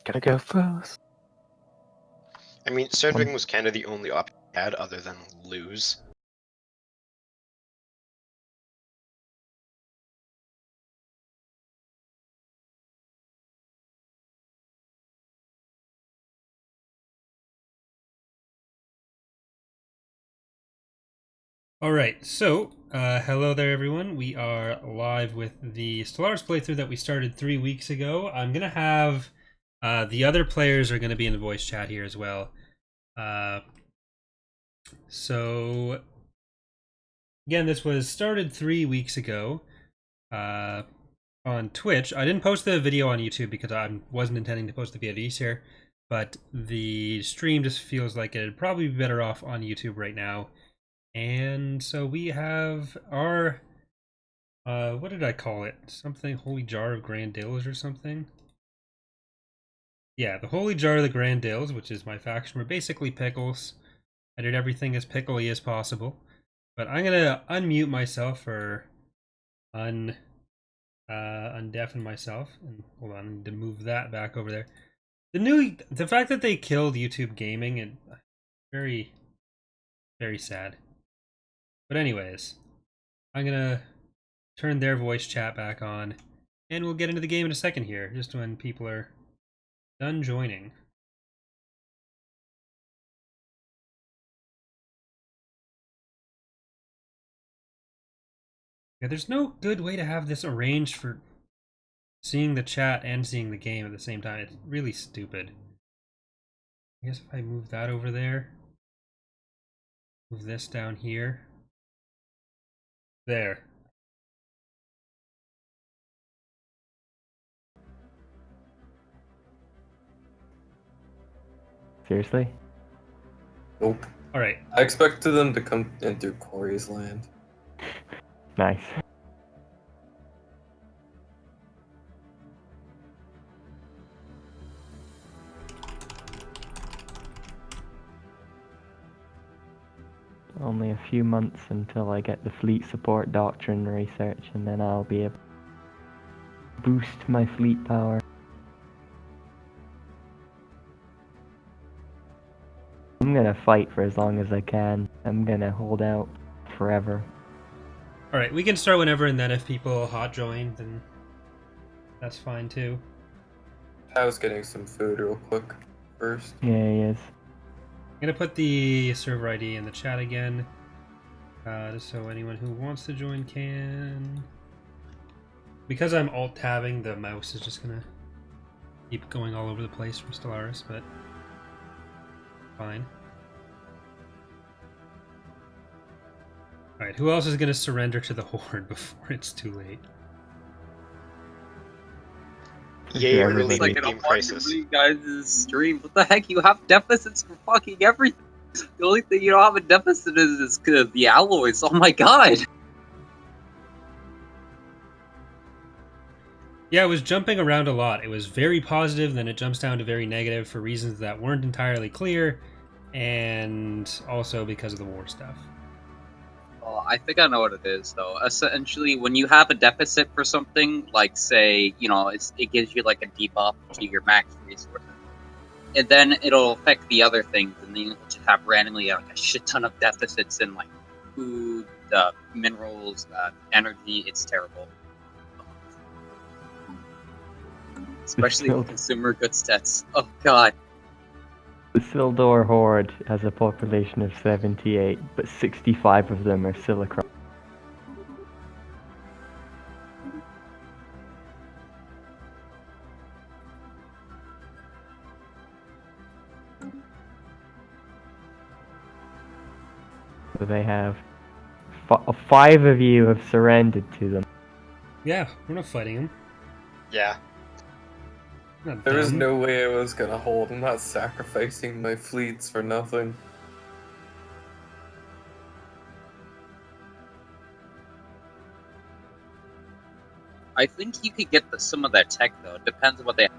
Gotta go first. I mean, serving was kind of the only option I had other than lose. Alright, so, hello there everyone. We are live with the Stellaris playthrough that we started 3 weeks ago. I'm gonna have, the other players are gonna be in the voice chat here as well. So, again, this was started 3 weeks ago, on Twitch. I didn't post the video on YouTube because I wasn't intending to post the VODs here, but the stream just feels like it'd probably be better off on YouTube right now. And so we have our, what did I call it? Something Holy Jar of Grand Dills or something? Yeah, the Holy Jar of the Grand Dills, which is my faction. We're basically pickles. I did everything as pickly as possible. But I'm gonna unmute myself or undeafen myself. And hold on, I need to move that back over there. The fact that they killed YouTube Gaming, and very, very sad. But anyways, I'm gonna turn their voice chat back on, and we'll get into the game in a second here, just when people are done joining. Yeah, there's no good way to have this arranged for seeing the chat and seeing the game at the same time. It's really stupid. I guess if I move that over there, move this down here. There. Seriously? Nope. Alright. I expected them to come in through Corey's land. Nice. Only a few months until I get the fleet support doctrine research, and then I'll be able to boost my fleet power. I'm gonna fight for as long as I can. I'm gonna hold out forever. Alright, we can start whenever, and then if people hot join, then that's fine too. I was getting some food real quick first. Yeah, he is. I'm gonna put the server ID in the chat again, just so anyone who wants to join can. Because I'm alt-tabbing, the mouse is just gonna keep going all over the place from Stellaris, but fine. Alright, who else is gonna surrender to the Horde before it's too late? Yay, Everybody. early It's like an game crisis. you guys' stream. What the heck? You have deficits for fucking everything. The only thing you don't have a deficit is the alloys. Oh my god. Yeah, it was jumping around a lot. It was very positive, then it jumps down to very negative for reasons that weren't entirely clear, and also because of the war stuff. Oh, I think I know what it is, though. Essentially, when you have a deficit for something, like, say, it gives you, like, a debuff to your max resources. And then it'll affect the other things, and then you'll just have randomly, like, a shit ton of deficits in, like, food, minerals, energy. It's terrible. Especially with consumer goods stats. Oh, god. The Silver Horde has a population of 78, but 65 of them are silicon. So they have... 5 of you have surrendered to them. Yeah, we're not fighting him. Yeah. Not There was dumb. no way I was gonna hold. I'm not sacrificing my fleets for nothing. I think you could get some of their tech, though. It depends on what they have.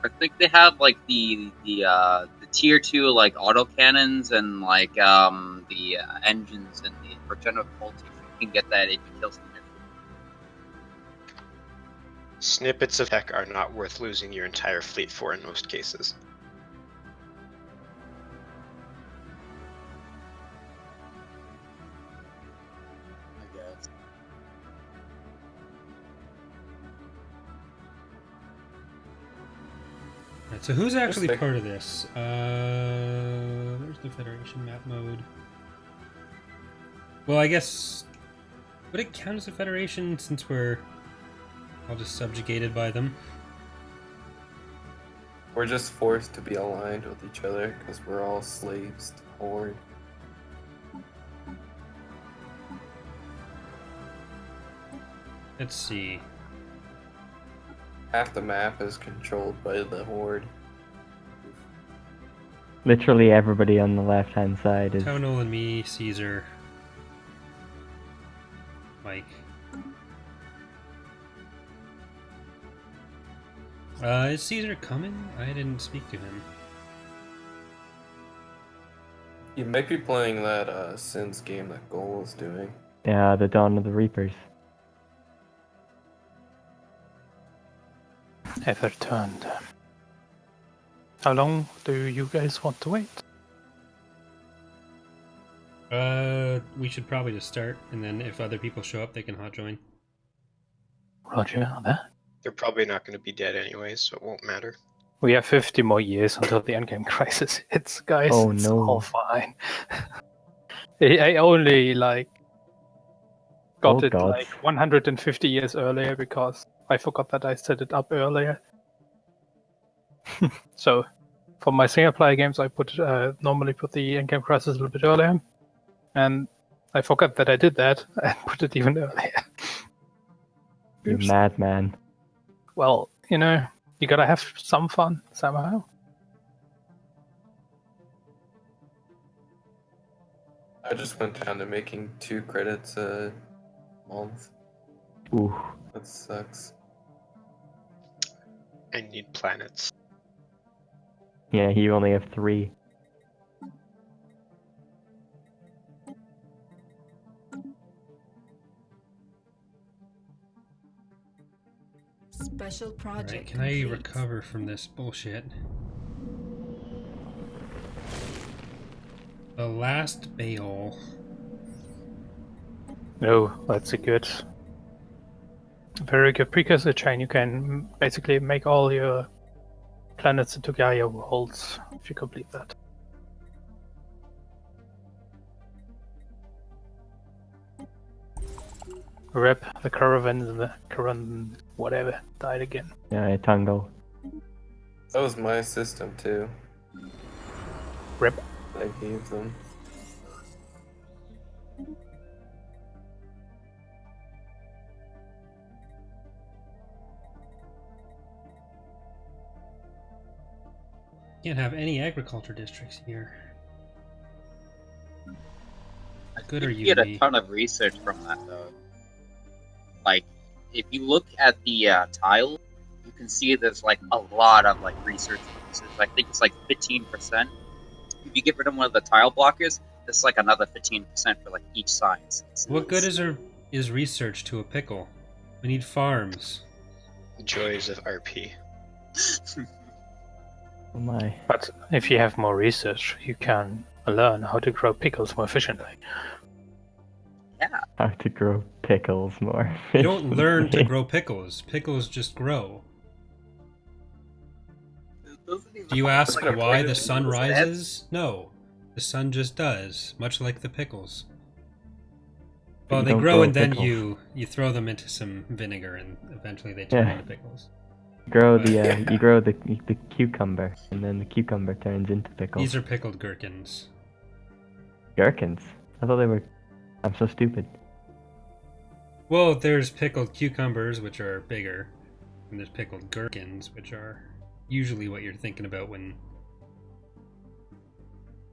I think they have, like, the tier 2, like, autocannons and, like, the engines and the regenerative voltage. You can get that if you kill something. Snippets of tech are not worth losing your entire fleet for in most cases. I guess. Right, so who's actually Interesting. part of this? There's the Federation map mode. Well, I guess would it count as a Federation since we're all just subjugated by them? We're just forced to be aligned with each other because we're all slaves to Horde. Let's see. Half the map is controlled by the Horde. Literally everybody on the left-hand side is... Tonal and me, Caesar, Mike. Is Caesar coming? I didn't speak to him. You might be playing that Sins game that Goal is doing. Yeah, the Dawn of the Reapers. Ever turned. How long do you guys want to wait? We should probably just start, and then if other people show up, they can hot join. Roger that. They're probably not going to be dead anyways, so it won't matter. We have 50 more years until the endgame crisis hits, guys. Oh, it's no. all fine. I only got Oh, it God. 150 years earlier because I forgot that I set it up earlier. So for my single player games, I normally put the endgame crisis a little bit earlier, and I forgot that I did that and put it even earlier. You Oops. madman. Well, you gotta have some fun somehow. I just went down to making 2 credits a month. Ooh. That sucks. I need planets. Yeah, you only have 3. Special project. Alright, can I complete. recover from this bullshit? The last Baal. No, that's a very good precursor chain. You can basically make all your planets into Gaia worlds if you complete that. Rip, the caravan, whatever, died again. Yeah, Tango. That was my system too. Rip. I gave them. Can't have any agriculture districts here. Good are You you, get a me? ton of research from that, though. Like, if you look at the tile, you can see there's like a lot of like research pieces. I think it's like 15%. If you get rid of one of the tile blockers, there's like another 15% for like each science. What good is research to a pickle? We need farms. Joys of RP. Oh my. But if you have more research, you can learn how to grow pickles more efficiently. Yeah. How to grow pickles more. You don't learn to grow pickles. Pickles just grow. Do you ask Like a why brain the of sun pickles and rises? No. The sun just does, much like the pickles. Well, you they don't grow grow and then pickles. you throw them into some vinegar and eventually they turn Yeah. into pickles. Grow But- the you grow the cucumber, and then the cucumber turns into pickles. These are pickled gherkins. Gherkins. I thought they were. I'm so stupid. Well, there's pickled cucumbers, which are bigger, and there's pickled gherkins, which are usually what you're thinking about when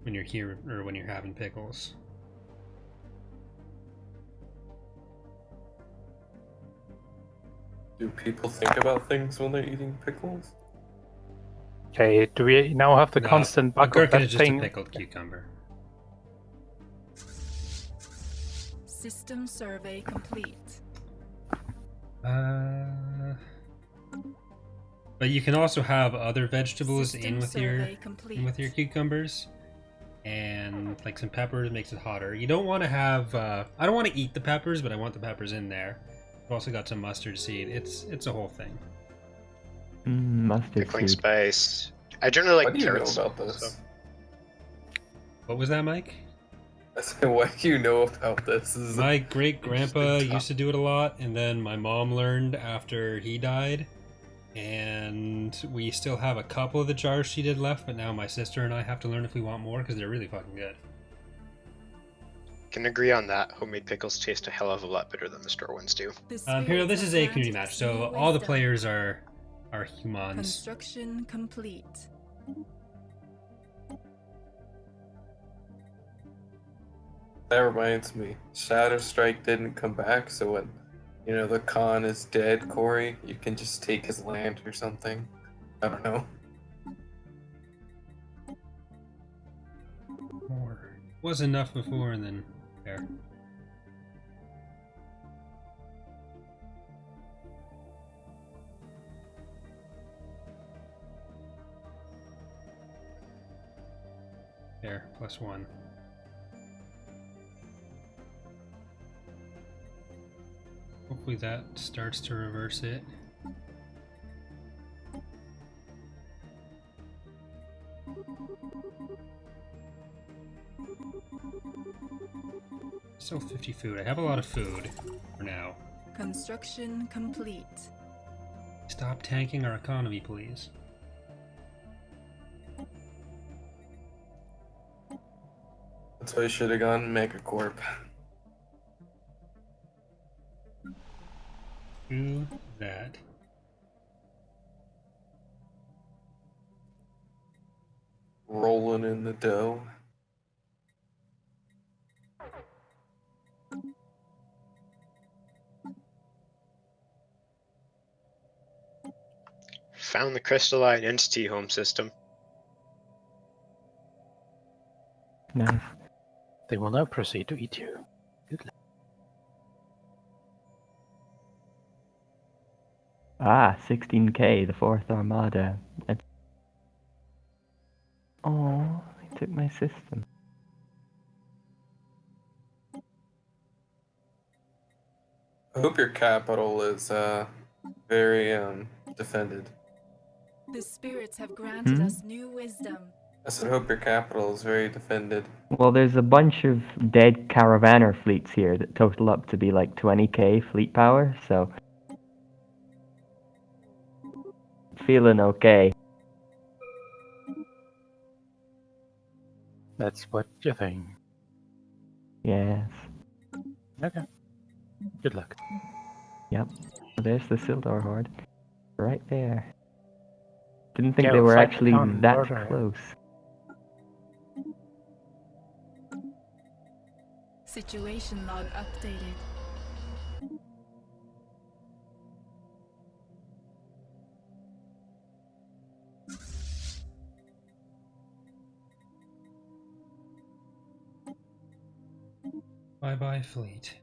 you're here or when you're having pickles. Do people think about things when they're eating pickles? Okay, do we now have the No, constant a bug of gherkin that is just thing? a pickled cucumber. System survey complete. But you can also have other vegetables System in with your survey complete. cucumbers, and like some peppers makes it hotter. You don't want to have. I don't want to eat the peppers, but I want the peppers in there. I've also got some mustard seed. It's a whole thing. Mustard Pickling seed. spice. I generally What like do you know carrots. about this? So. What was that, Mike? I said, what do you know about this? This is My great grandpa Interesting used to do it a lot, and then my mom learned after he died. And we still have a couple of the jars she did left, but now my sister and I have to learn if we want more because they're really fucking good. Can agree on that. Homemade pickles taste a hell of a lot better than the store ones do. Imperial, this is a community match, so all the players are humans. Construction complete. That reminds me, Shadow Strike didn't come back, so when, the Khan is dead, Corey, you can just take his land or something. I don't know. More. Was enough before, and then there. There, +1. Hopefully that starts to reverse it. Still 50 food. I have a lot of food for now. Construction complete. Stop tanking our economy, please. That's why you should have gone Megacorp. Do that. Rolling in the dough. Found the crystalline entity home system. Nice. They will now proceed to eat you. Good luck. Ah, 16k, the 4th Armada. Oh, they took my system. I hope your capital is very defended. The spirits have granted us new wisdom. I said, hope your capital is very defended. Well, there's a bunch of dead Caravaner fleets here that total up to be like 20k fleet power, so feeling okay. That's what you think. Yes. Okay. Good luck. Yep. There's the Silver Horde. Right there. Didn't think Yeah, they were fight the actually Khan that border. close. Situation log updated. Bye-bye, fleet.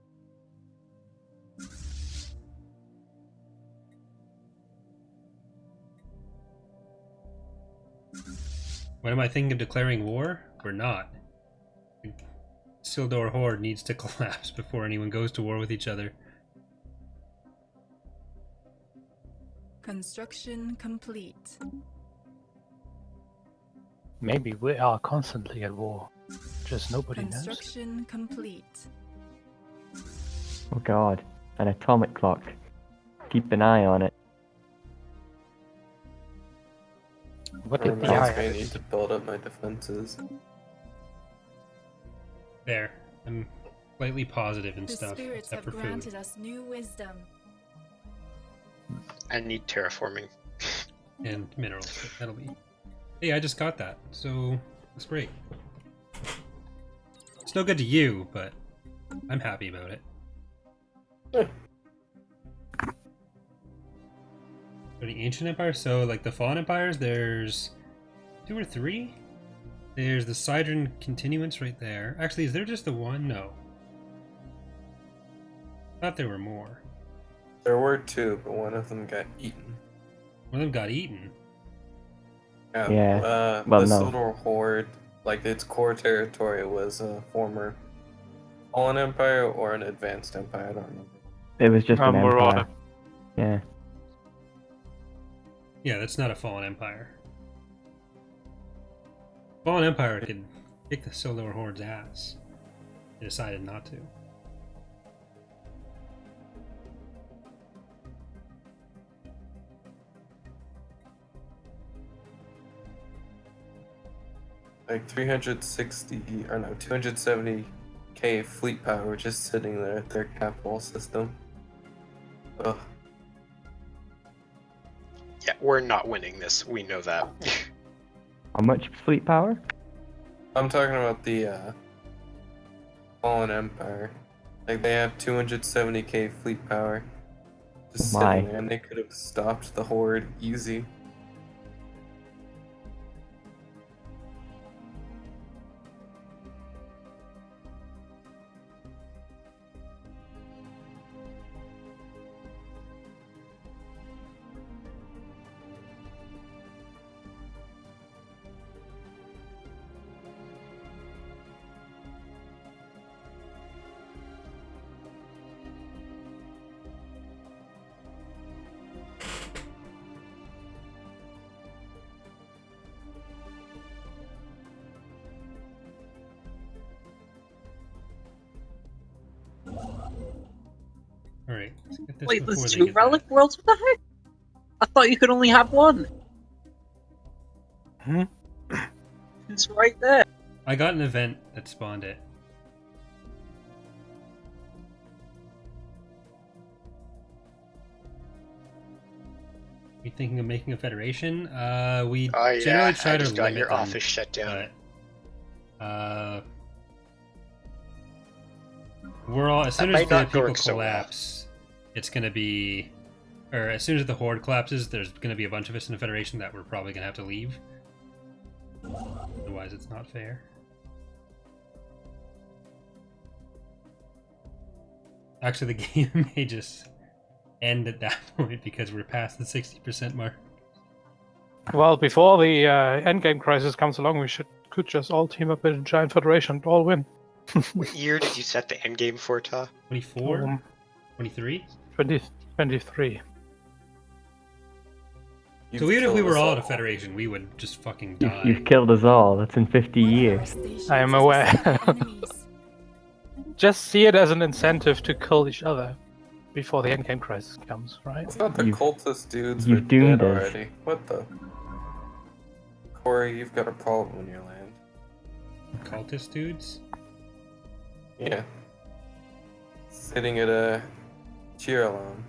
What am I thinking of declaring war? Or not? Silver Horde needs to collapse before anyone goes to war with each other. Construction complete. Maybe we are constantly at war. Just nobody knows. Construction complete. Oh god, an atomic clock. Keep an eye on it. What It did the reminds me I IR need to build up my defenses. There. I'm slightly positive and The stuff, spirits except have for food. granted us new wisdom. I need terraforming. And minerals, but that'll be... Hey, I just got that, so it's great. It's no good to you, but I'm happy about it. For the ancient empires, so like the fallen empires, there's 2 or 3. There's the Sidron continuance right there. Actually, is there just the one? No. I thought there were more. There were 2, but one of them got eaten. One of them got eaten. Yeah, well, the no. Silver Horde, like its core territory, was a former Fallen Empire or an Advanced Empire. I don't remember. It was just an Marauder. empire. Yeah. Yeah, that's not a Fallen Empire. Fallen Empire could kick the Silver Horde's ass. They decided not to. Like 360 or no 270k fleet power just sitting there at their capital system. Ugh. Yeah, we're not winning this. We know that. How much fleet power? I'm talking about the Fallen Empire. Like they have 270k fleet power. Just My. sitting there, and they could have stopped the Horde easy. Alright, let's get this Wait, before there's they two get back. relic worlds? What the heck? I thought you could only have one. Hmm? It's right there. I got an event that spawned it. You thinking of making a federation? We Oh yeah, generally try I to just got limit your them, office shut down. but we're all as soon That as might the not people work so well. collapse, it's gonna be, or as soon as the horde collapses, there's gonna be a bunch of us in a federation that we're probably gonna have to leave. Otherwise, it's not fair. Actually, the game may just end at that point because we're past the 60% mark. Well, before the endgame crisis comes along, we could just all team up in a giant federation and all win. What year did you set the end game for, Ta? 24? 23? 2023. So even if we killed were us all in a federation, we would just fucking die. You've killed us all. That's in 50 years. I am aware. Just see it as an incentive to kill each other before the endgame crisis comes, right? I thought the You've- cultist dudes you've were doomed dead us. already. What the? Corey, you've got a problem in your land. Cultist dudes? Yeah. Sitting at a cheer alarm.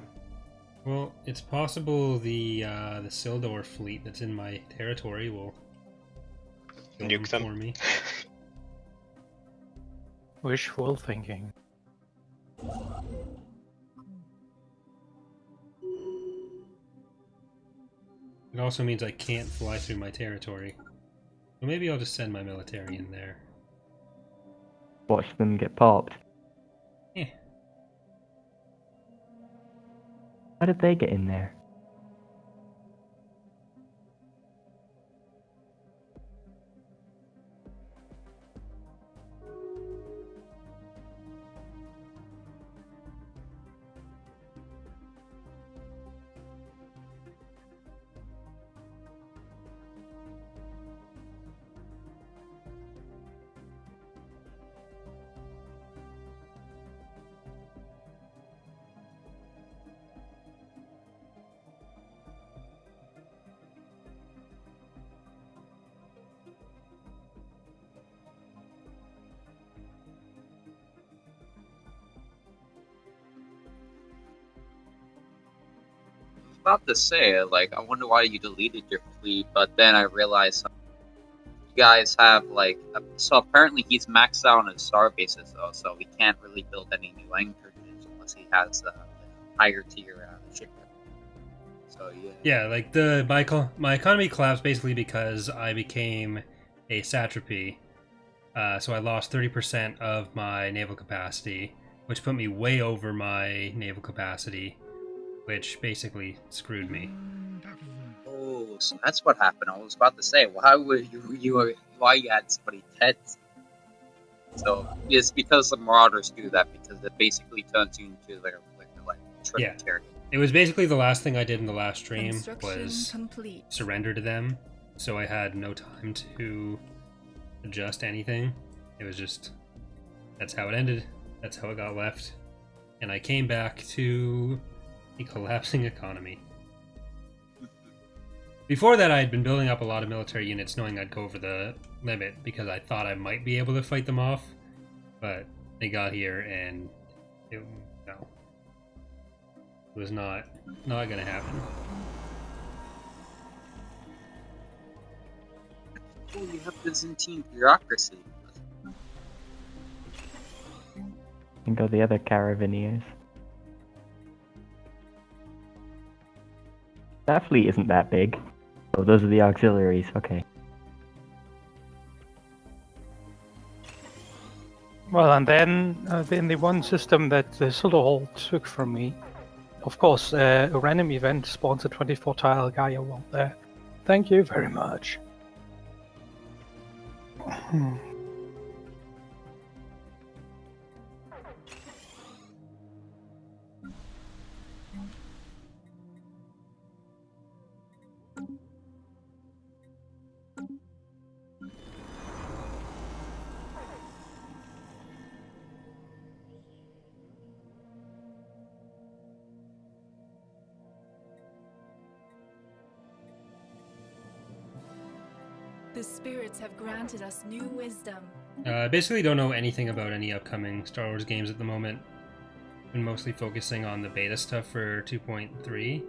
Well, it's possible the Sildor fleet that's in my territory will kill Nuke them. for me. Wishful thinking. It also means I can't fly through my territory. So maybe I'll just send my military in there. Watch them get popped. Eh. How did they get in there? About to say, like, I wonder why you deleted your fleet, but then I realized you guys have, like, so apparently he's maxed out on his star bases, though, so we can't really build any new anchorages unless he has a higher tier ship. So, yeah. Yeah, like my economy collapsed basically because I became a satrapy. So I lost 30% of my naval capacity, which put me way over my naval capacity, which basically screwed me. Oh, so that's what happened. I was about to say, why you had so many pets? So it's because the Marauders do that, because it basically turns you into their tributary. It was basically the last thing I did in the last stream Construction was complete. surrender to them, so I had no time to adjust anything. It was just, that's how it ended. That's how it got left. And I came back to a collapsing economy. Before that, I had been building up a lot of military units, knowing I'd go over the limit because I thought I might be able to fight them off. But they got here, and it was not going to happen. Oh, you have Byzantine bureaucracy. And go the other Caravaneers. That fleet isn't that big. Oh, those are the auxiliaries, okay. Well, and then in the one system that the Silver Horde took from me, of course, a random event spawns a 24 tile Gaia world there. Thank you very much. The spirits have granted us new wisdom. I basically don't know anything about any upcoming Star Wars games at the moment. Been mostly focusing on the beta stuff for 2.3.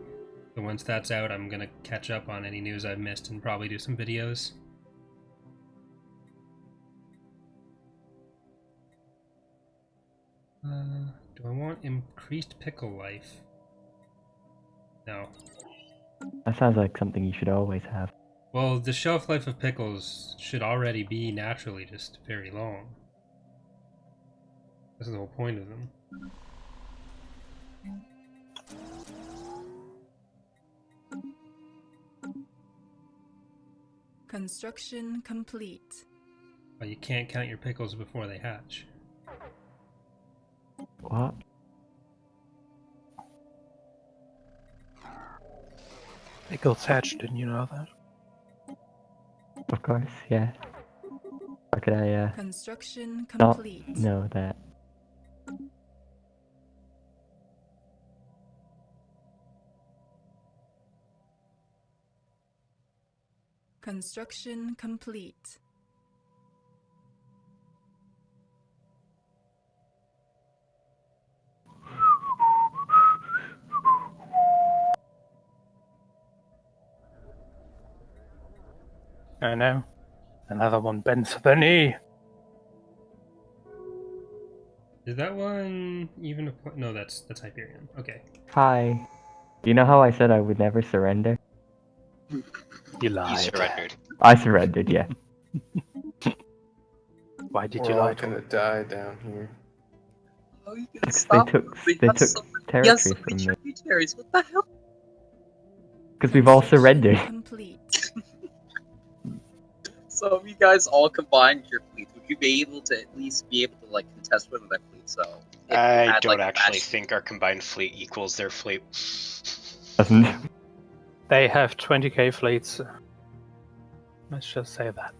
So once that's out, I'm gonna catch up on any news I've missed and probably do some videos. Do I want increased pickle life? No. That sounds like something you should always have. Well, the shelf life of pickles should already be naturally just very long. This is the whole point of them. Construction complete. But you can't count your pickles before they hatch. What? Pickles hatched, didn't you know that? Of course, yeah. How could I Construction not complete. know that? Construction complete. I know. Another one bends the knee. Is that one even a no, that's Hyperion. Okay. Hi. Do you know how I said I would never surrender? You You lied. surrendered. I surrendered, yeah. Why did We're you all lie to gonna me? die down here. How are you gonna Because stop them? they have took so many, territory from me. tributaries. What the hell? Because we've all Construction surrendered. Complete. So if you guys all combined your fleets, would you be able to at least be able to like contest one of their fleets? So if you I had, don't like, actually match- think our combined fleet equals their fleet. Doesn't. They have 20k fleets. Let's just say that.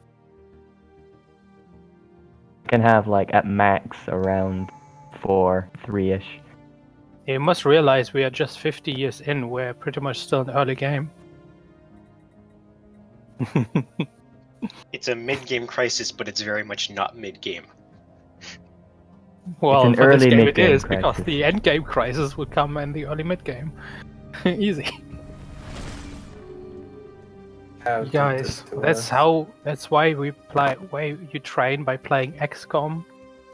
Can have like at max around 3-ish. You must realize we are just 50 years in. We're pretty much still in early game. It's a mid-game crisis, but it's very much not mid-game. Well, an for this early game it mid-game is, because crisis. the end game crisis would come in the early mid game. Easy. How You did guys, this to that's us? that's why we play. Why you train by playing XCOM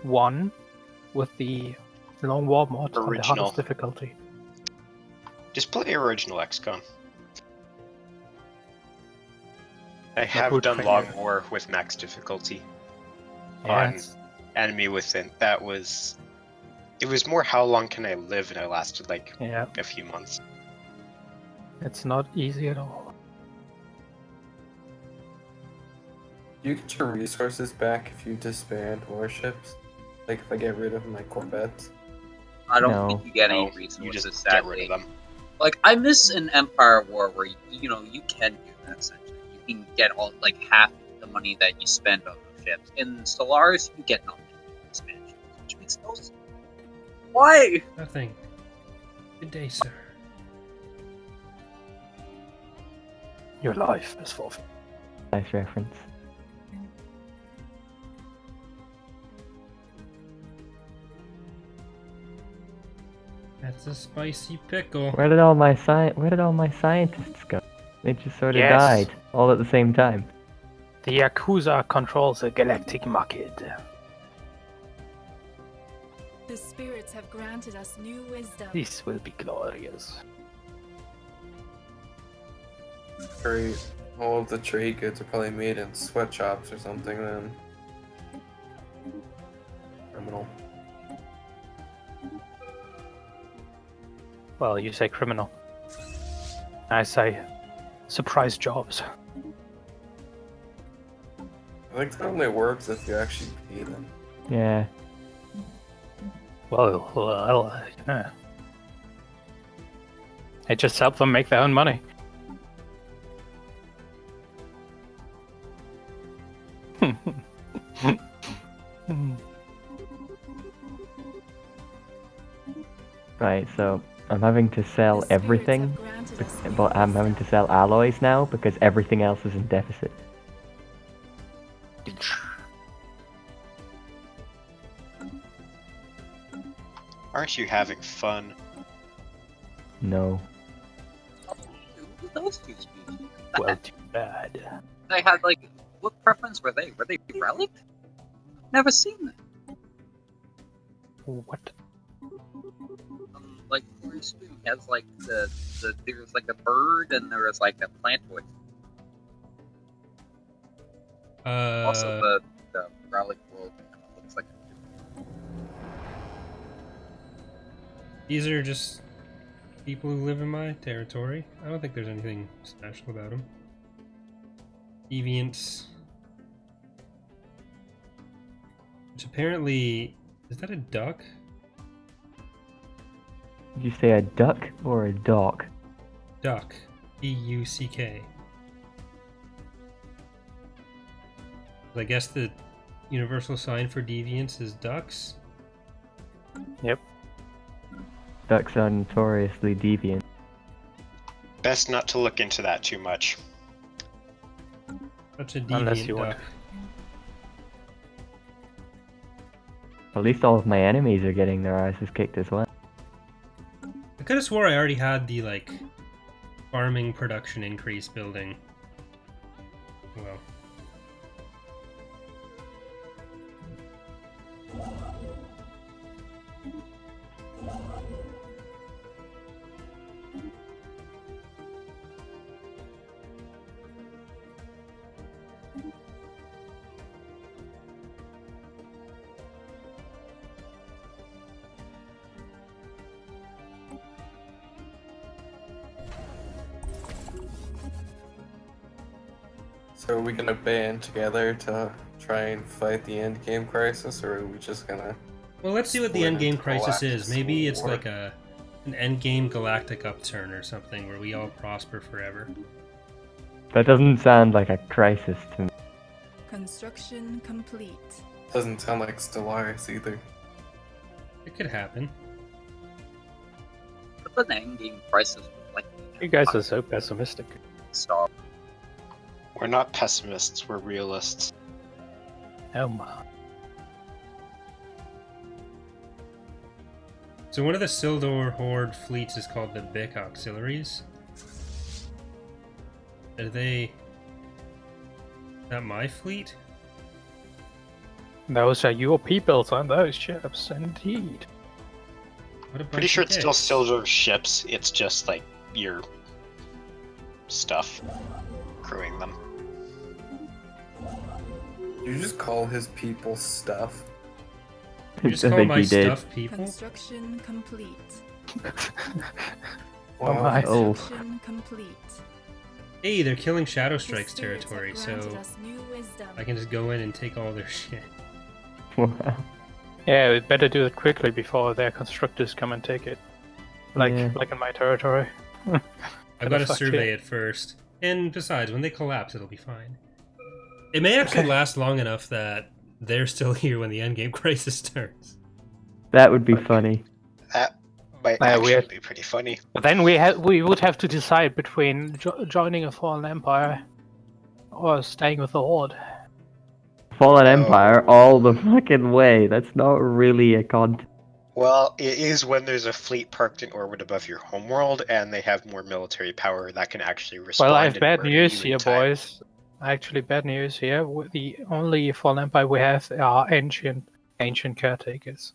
1 with the Long War mod on the Original. hardest difficulty. Just play original XCOM. I have would done fail. Long War with max difficulty. Yeah, On Enemy Within. That was... It was more how long can I live, and I lasted like yeah, a few months. it's not easy at all. You get your resources back if you disband warships. Like if I get rid of my corvettes. I don't No. think you get any No, resources. you just Sadly, get rid of them. like I miss an Empire War where you can do that. Essentially, you can get all like half the money that you spend on the ships. In Stellaris, you get nothing in expansion, which makes no sense. Why? Nothing. Good day, sir. Your life is forfeit. Nice reference. That's a spicy pickle. Where did all my scientists go? They just sort of Yes. died all at the same time. The Yakuza controls the galactic market. The spirits have granted us new wisdom. This will be glorious. Great. All of the trade goods are probably made in sweatshops or something then. Criminal. Well, you say criminal. I say surprise jobs. I think that only works if you actually pay them. Yeah. Well, yeah. It just helps them make their own money. Right, so I'm having to sell The spirits everything, have granted us new but I'm having to sell alloys now because everything else is in deficit. Aren't you having fun? No. Who are those two species? Well, too bad. They had like, what preference were they? Were they relic? Never seen them. What? Like Forest Stream has like the there was like a bird and there was like a plantoid. Also the relic world looks like These are just people who live in my territory. I don't think there's anything special about them. Deviants. Which apparently... Is that a duck? Did you say a duck or a dock? Duck. D-U-C-K. I guess the universal sign for deviants is ducks. Yep. Ducks are notoriously deviant. Best not to look into that too much. Such a Unless deviant you want duck. At least all of my enemies are getting their asses kicked as well. I could have swore I already had the, like, farming production increase building. Well. So are we gonna band together to try and fight the end game crisis, or are we just gonna... Well, let's see what the Split endgame into crisis galactic is. Maybe it's war. like an endgame galactic upturn or something where we all prosper forever. That doesn't sound like a crisis to me. Construction complete. Doesn't sound like Stellaris either. It could happen. but the endgame crisis was like You guys are so pessimistic. Star. We're not pessimists, we're realists. Oh my. So one of the Silver Horde fleets is called the Bic Auxiliaries. Are they... Is that my fleet? Those are your peoples on those ships, indeed. What a Pretty bunch sure of it's still dicks. Silver ships, it's just like your stuff crewing them. You just call his people stuff. You just I call think my he did. stuff people? Construction complete. Oh Wow. my. Oh. Construction complete. Hey, they're killing Shadow The Strike's spirits have territory, granted so us new wisdom. I can just go in and take all their shit. Wow. Yeah, we better do it quickly before their constructors come and take it. Like Yeah. like in my territory. I've got to fuck survey shit. it first. And besides, when they collapse, it'll be fine. It may actually Okay. last long enough that they're still here when the endgame crisis starts. That would be Okay. funny. That might we actually have- be pretty funny. But then we would have to decide between joining a fallen empire or staying with the Horde. Fallen Empire Oh. all the fucking way. That's not really a con. Well, it is when there's a fleet parked in orbit above your homeworld, and they have more military power that can actually respond. Well, I have and bad murder news you in here, time. boys. Actually, bad news here. The only fallen empire we have are ancient caretakers.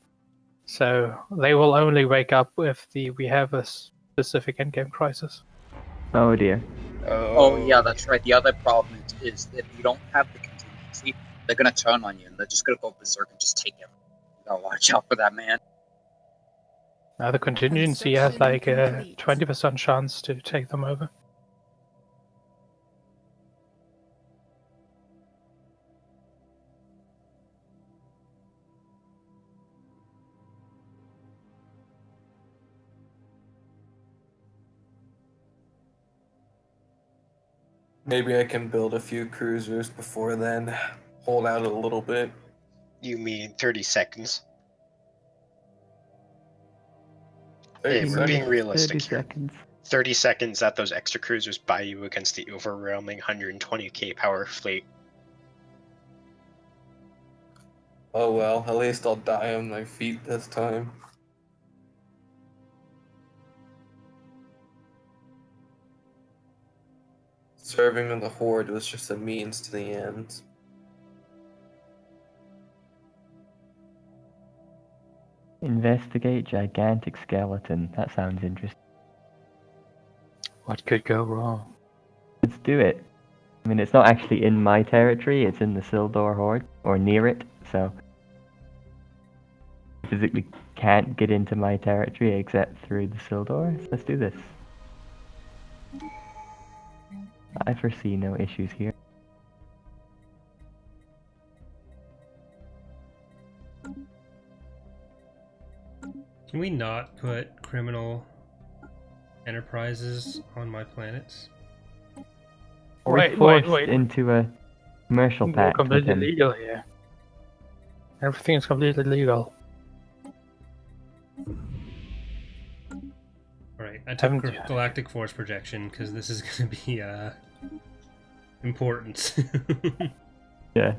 So they will only wake up if we have a specific endgame crisis. Oh dear. Oh yeah, that's right. The other problem is if you don't have the contingency, they're gonna turn on you and they're just gonna go berserk and just take everything. You gotta watch out for that, man. Now the contingency has Construction like a complete. 20% chance to take them over. Maybe I can build a few cruisers before then. Hold out a little bit. You mean 30 seconds? 30 Hey, we're seconds. being realistic 30 here. seconds. 30 seconds that those extra cruisers buy you against the overwhelming 120k power fleet. Oh well, at least I'll die on my feet this time. Serving in the Horde was just a means to the end. Investigate gigantic skeleton. That sounds interesting. What could go wrong? Let's do it. I mean, it's not actually in my territory. It's in the Silver Horde, or near it, so physically can't get into my territory except through the Silver. So let's do this. I foresee no issues here. Can we not put criminal enterprises on my planets? We're forced into a commercial We're pact with completely him. legal here. Everything is completely legal. Alright, I took Haven't- Galactic Force Projection because this is going to be important. Yeah.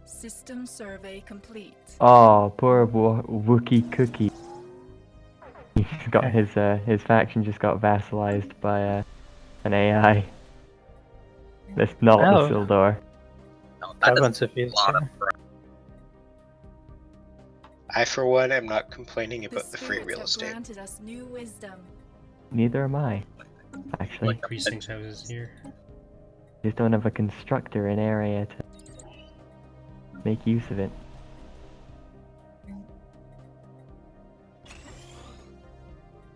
System survey complete. Oh, poor Wookie Cookie. He's got his faction just got vassalized by an AI. That's not Oh. the Sildar. No, That that one's does a a lot of crap. I, for one, am not complaining The about the free spirits real have estate. granted us new wisdom. Neither am I. Actually, Like- Precinct houses here. just don't have a constructor in area to make use of it.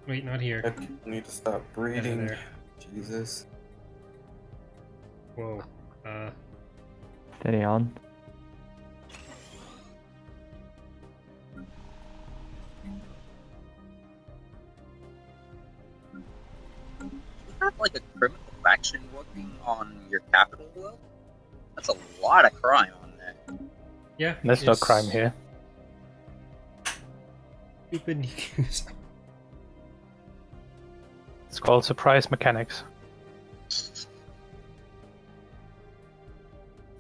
Wait, not here. I need to stop breeding. there. Jesus. Whoa. Steady on. You have like a criminal faction working on your capital world? That's a lot of crime on there. Yeah. There's no it's crime here. Stupid news. It's called surprise mechanics.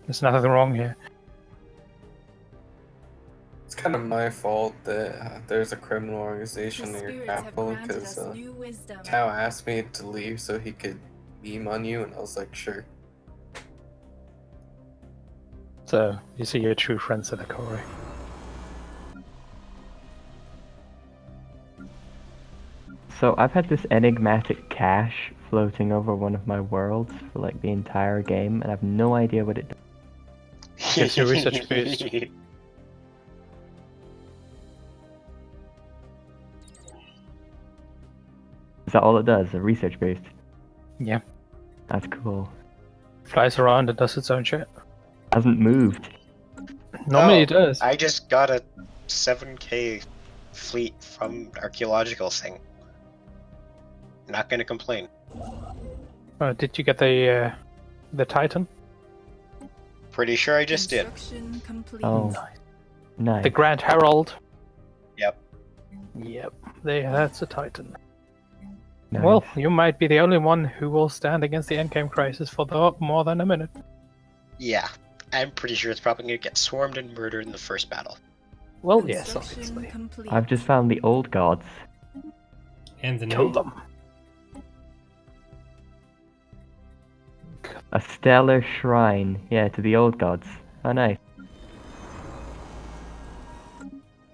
There's nothing wrong here. It's kind of my fault that there's a criminal The organization in your spirits have capital granted because us new wisdom. Tao asked me to leave so he could beam on you, and I was like, sure. So you see your true friends at the core. So I've had this enigmatic cache floating over one of my worlds for like the entire game, and I have no idea what it does. Gives you research boost. Is that all it does? A research boost? Yeah. That's cool. Flies around and does its own shit. Hasn't moved. Normally it does. I just got a 7k fleet from archaeological thing. Not gonna complain. Did you get the Titan? Pretty sure I just did. Construction complete. Oh, nice. The Grand Herald. Yep. Yep. That's a Titan. Nice. Well, you might be the only one who will stand against the endgame crisis for more than a minute. Yeah. I'm pretty sure it's probably gonna get swarmed and murdered in the first battle. Well, yes, Construction obviously. complete. I've just found the old gods. And the Kill new. them. A stellar shrine. Yeah, to the old gods. Oh, nice.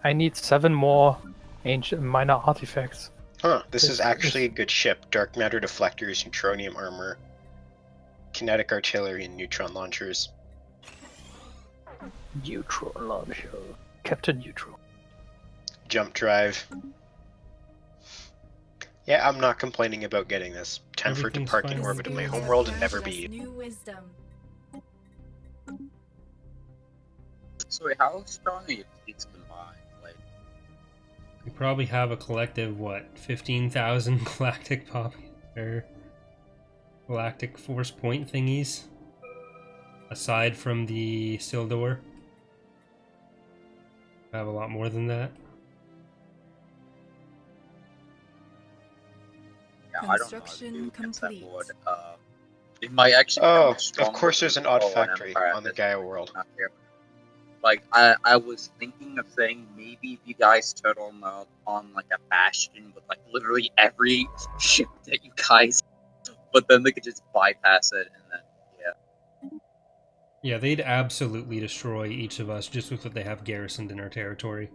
I need 7 more ancient minor artifacts. Huh, this is This- actually a good ship. Dark matter deflectors, neutronium armor, kinetic artillery, and neutron launchers. Neutral launcher. Captain Neutral. Jump drive. Yeah, I'm not complaining about getting this. Time for it to Everything's park fine. in The orbit in my spirits have homeworld and never granted be. us new wisdom. So wait, how strong are your fleets combined? Like, We probably have a collective, 15,000 galactic pop or galactic force point thingies, aside from the Sildor. I have a lot more than that. yeah, I don't know. Construction Dude, against that complete. board, it might actually. Oh, become stronger of course there's an odd than factory Empire on the at this Gaia point, world. not here. Like I was thinking of saying maybe if you guys turtle mode on like a bastion with like literally every ship that you guys, but then they could just bypass it and then Yeah, they'd absolutely destroy each of us just with what they have garrisoned in our territory.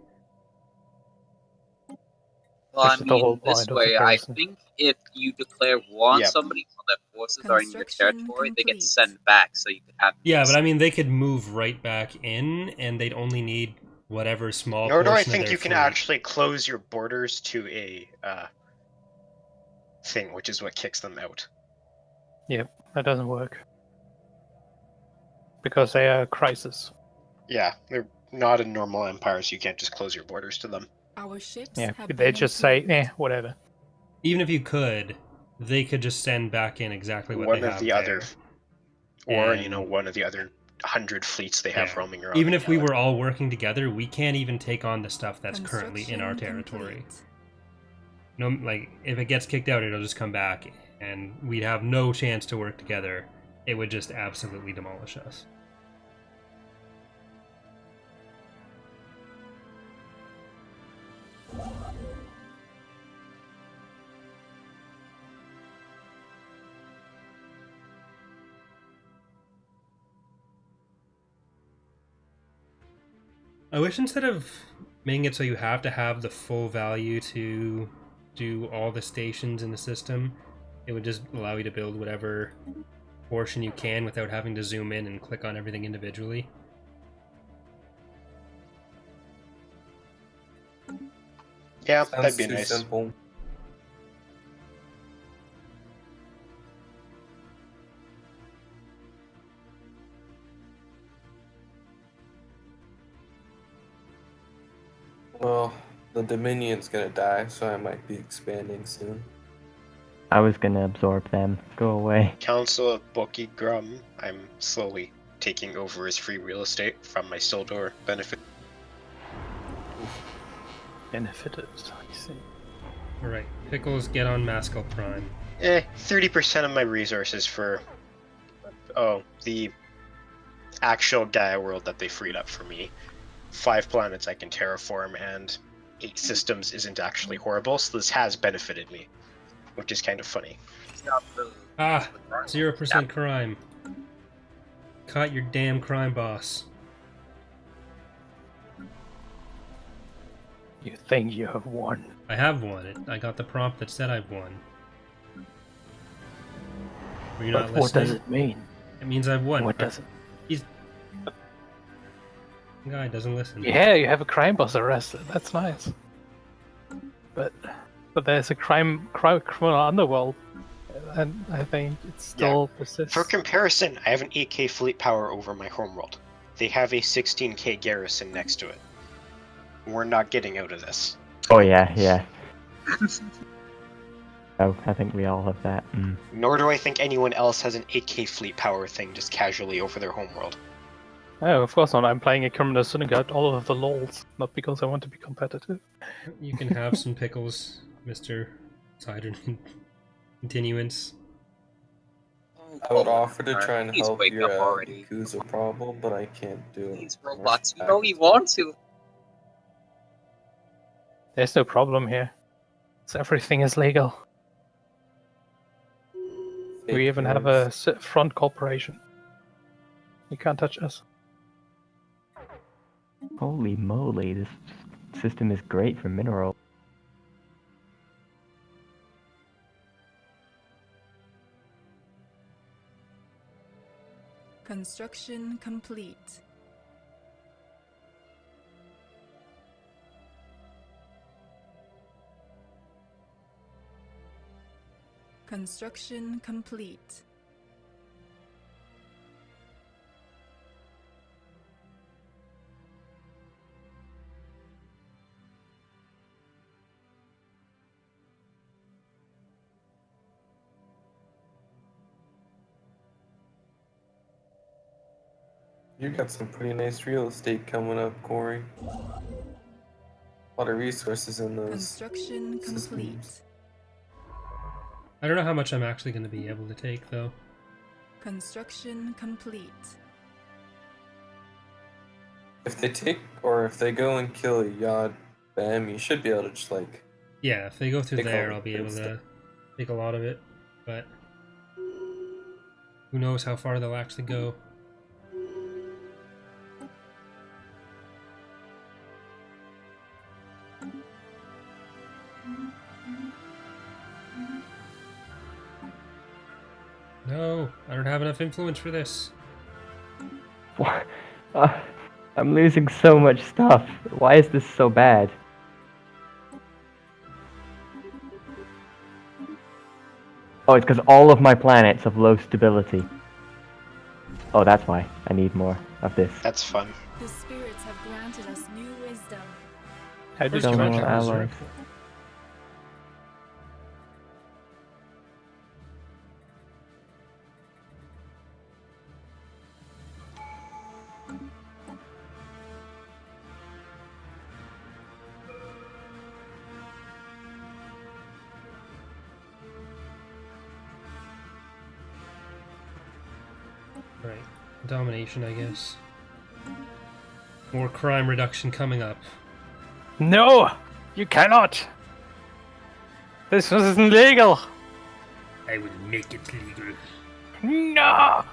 Well, This I is the whole mean, this point of way, the I garrison. think if you declare war on Yep. somebody while their forces are in your Construction territory, they get complete. sent back, so you could have. Yeah, but I mean, they could move right back in, and they'd only need whatever small Nor do I portion of think their you can fleet. actually close your borders to a thing, which is what kicks them out. That doesn't work. Because they are a crisis. Yeah, they're not a normal empire, so you can't just close your borders to them. Our ships Yeah, have they been just say, improved. whatever. Even if you could, they could just send back in exactly what One they of have the there. other, or And- one of the other 100 fleets they have Yeah. roaming around. Even the if we galaxy. were all working together, we can't even take on the stuff that's currently in our Construction territory. complete. No, like if it gets kicked out, it'll just come back, and we'd have no chance to work together. It would just absolutely demolish us. I wish instead of making it so you have to have the full value to do all the stations in the system, it would just allow you to build whatever portion you can without having to zoom in and click on everything individually. Yeah, Sounds that'd be too nice. simple. Well, the Dominion's gonna die, so I might be expanding soon. I was gonna absorb them. Go away. Council of Boki Grum, I'm slowly taking over as free real estate from my Sildor benefit. Benefited, I see. Alright, Pickles, get on Maskell Prime. 30% of my resources for the actual Gaia world that they freed up for me. 5 planets I can terraform, and 8 systems isn't actually horrible, so this has benefited me, which is kind of funny. Stop the. Ah, the crime. 0% crime. Caught your damn crime boss. You think you have won. I have won it. I got the prompt that said I've won. Were you But not what listening? does it mean? It means I've won. What does it? The guy doesn't listen. Yeah, you have a crime boss arrested. That's nice. But But there's a criminal underworld, and I think it still persists. For comparison, I have an 8k fleet power over my homeworld. They have a 16k garrison next to it. We're not getting out of this. Oh yeah, yeah. Oh, I think we all have that. Nor do I think anyone else has an 8k fleet power thing just casually over their homeworld. Oh, of course not. I'm playing a criminal syndicate all of the lols, not because I want to be competitive. You can have some pickles, Mr. Sidon Continuance. I would offer to try and Please help wake your up already. Yakuza problem, but I can't do it. These robots, you know you want to. There's no problem here. So everything is legal. We even have a front corporation. You can't touch us. Holy moly, this system is great for mineral. Construction complete. Construction complete. You got some pretty nice real estate coming up, Corey. A lot of resources in those. Construction systems. complete. I don't know how much I'm actually going to be able to take, though. Construction complete. If they take, or if they go and kill Yad Bam, you should be able to just like. Yeah, if they go through Take all there, the I'll be good able to stuff. take a lot of it. But who knows how far they'll actually go. No, I don't have enough influence for this. What? I'm losing so much stuff. Why is this so bad? Oh, it's because all of my planets have low stability. Oh, that's why. I need more of this. That's fun. The spirits have granted us new wisdom. How did First you Don't of all, know mention alloys. Right. Domination, I guess. More crime reduction coming up. No! You cannot! This isn't legal! I will make it legal. No!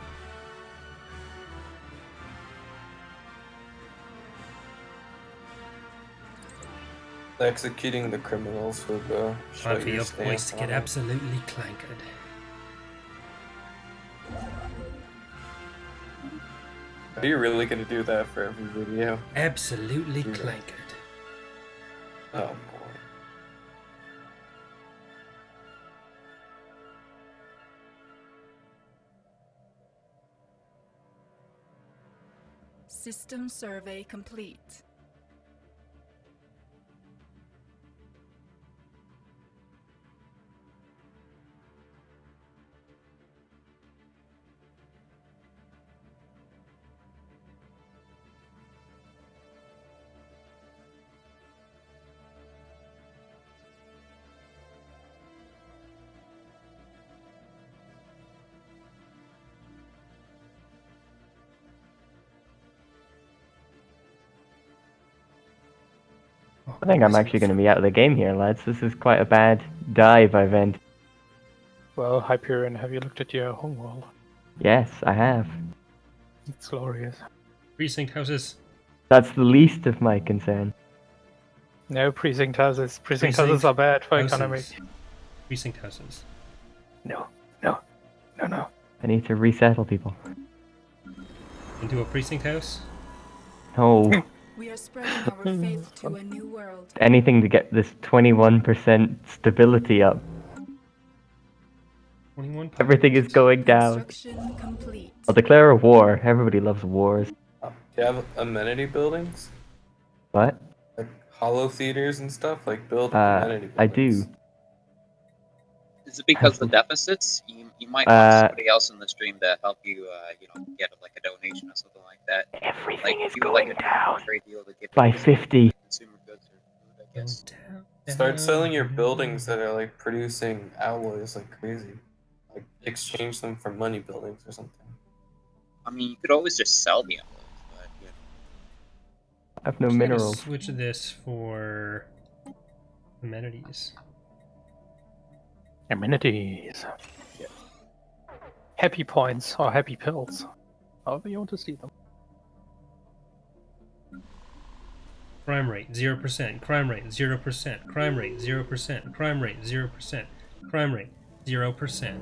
Executing the criminals would show Time for your your stamp voice to get on it. absolutely clankered. Are you really gonna do that for every video? Absolutely Yeah. clankered. Oh boy. System survey complete. I think I'm actually going to be out of the game here, lads. This is quite a bad dive I've ended. Well, Hyperion, have you looked at your homeworld? Yes, I have. It's glorious. Precinct houses. That's the least of my concern. No precinct houses. Precinct houses are bad for economy. Houses. Precinct houses. No. I need to resettle people. Into a precinct house? No. We are spreading our faith to a new world. Anything to get this 21% stability up. 21. Everything is going down. Construction complete. I'll declare a war. Everybody loves wars. Do you have amenity buildings? What? Like hollow theaters and stuff? Like build amenity buildings. I do. Is it because of the deficits? You might want somebody else in the stream to help you, get like a donation or something like that. Everything is do going like a down trade deal to give by you 50. consumer goods or food, I guess. Start selling your buildings that are like producing alloys like crazy. Like exchange them for money buildings or something. I mean, you could always just sell the envelopes, but I have no Just gotta minerals. switch this for amenities. Amenities. Yeah. Happy points or happy pills. However you want to see them. Crime rate 0%. Crime rate 0%. Crime rate 0%. Crime rate 0%. Crime rate 0%.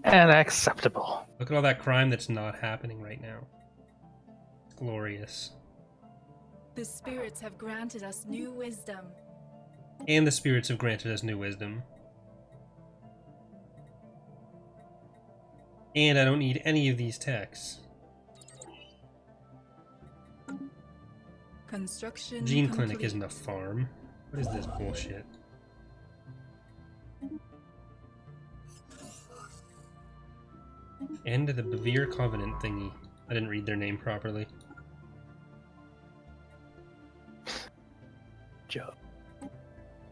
And acceptable. Look at all that crime that's not happening right now. It's glorious. The spirits have granted us new wisdom. And the spirits have granted us new wisdom. And I don't need any of these techs. Construction Gene complete. Clinic isn't a farm. What is this bullshit? End of the Bevere Covenant thingy. I didn't read their name properly. Joe.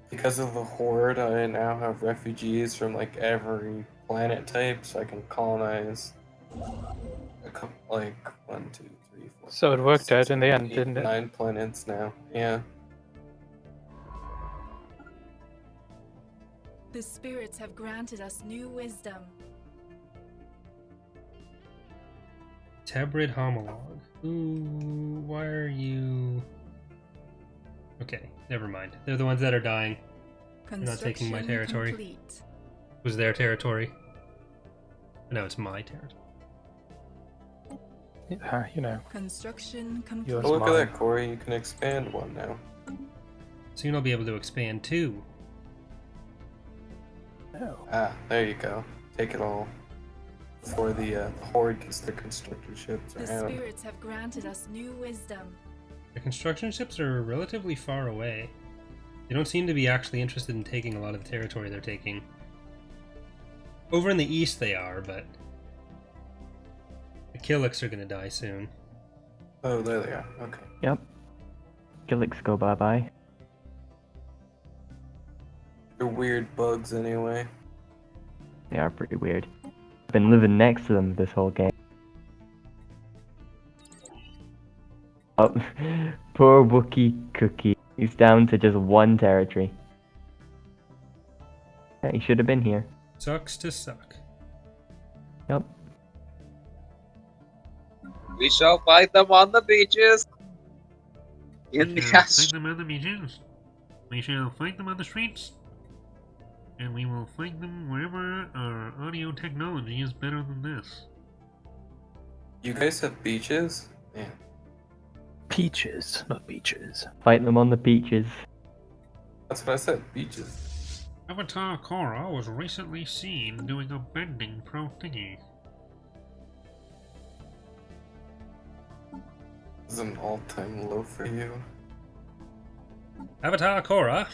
Because of the Horde, I now have refugees from like every planet type, so I can colonize a couple, like 1, 2, 3, 4. So it worked 6, out in the end, 8, didn't it? 9 planets now. Yeah. The spirits have granted us new wisdom. Tabrid Homolog. Ooh, why are you... Okay, never mind. They're the ones that are dying. They're not taking my territory. Complete. It was their territory. No, it's my territory. Construction complete. Yours. Oh, look at mine. that, Corey. You can expand one now. Soon I'll be able to expand too. Oh. Ah, there you go. Take it all. Before the Horde gets their constructor ships The around. spirits have granted us new wisdom. The construction ships are relatively far away. They don't seem to be actually interested in taking a lot of the territory they're taking. Over in the east they are, but the Killiks are gonna die soon. Oh, there they are. Okay. Yep. Gilliks go bye-bye. They're weird bugs anyway. They are pretty weird. I've been living next to them this whole game. Oh, poor Wookie Cookie. He's down to just 1 territory. Yeah, he should have been here. Sucks to suck. Yep. we shall fight them on the beaches. In the Fight them on the beaches. We shall fight them on the streets. And we will fight them wherever our audio technology is better than this. You guys have beaches? Man. Peaches, not beaches. Fight them on the beaches. That's what I said. Beaches. Avatar Korra was recently seen doing a bending pro thingy. This is an all-time low for you. Avatar Korra.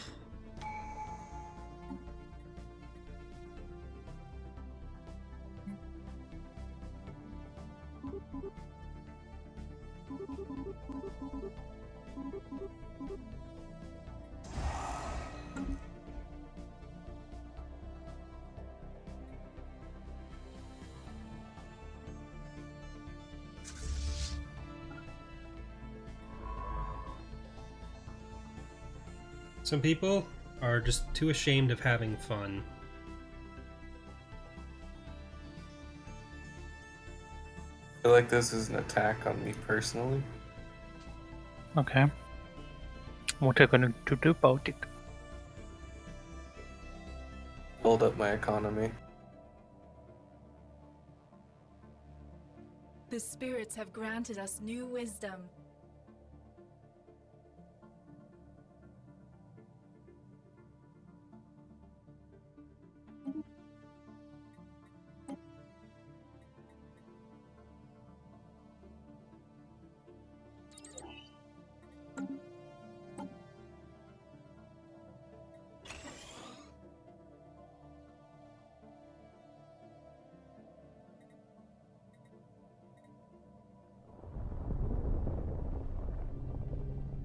Some people are just too ashamed of having fun. I feel like this is an attack on me personally. Okay. What are you going to do about it? Build up my economy. The spirits have granted us new wisdom.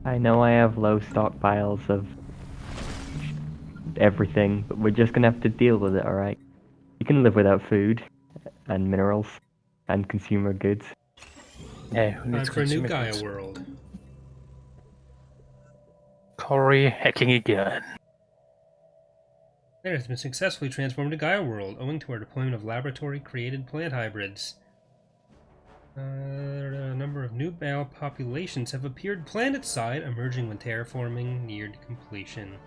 I know I have low stockpiles of everything, but we're just gonna have to deal with it, alright? You can live without food, and minerals, and consumer goods. Yeah, who Time needs for a new consumer Gaia goods? world. Corey hacking again. There has been successfully transformed to Gaia world, owing to our deployment of laboratory-created plant hybrids. A number of new male populations have appeared planet-side, emerging when terraforming neared completion.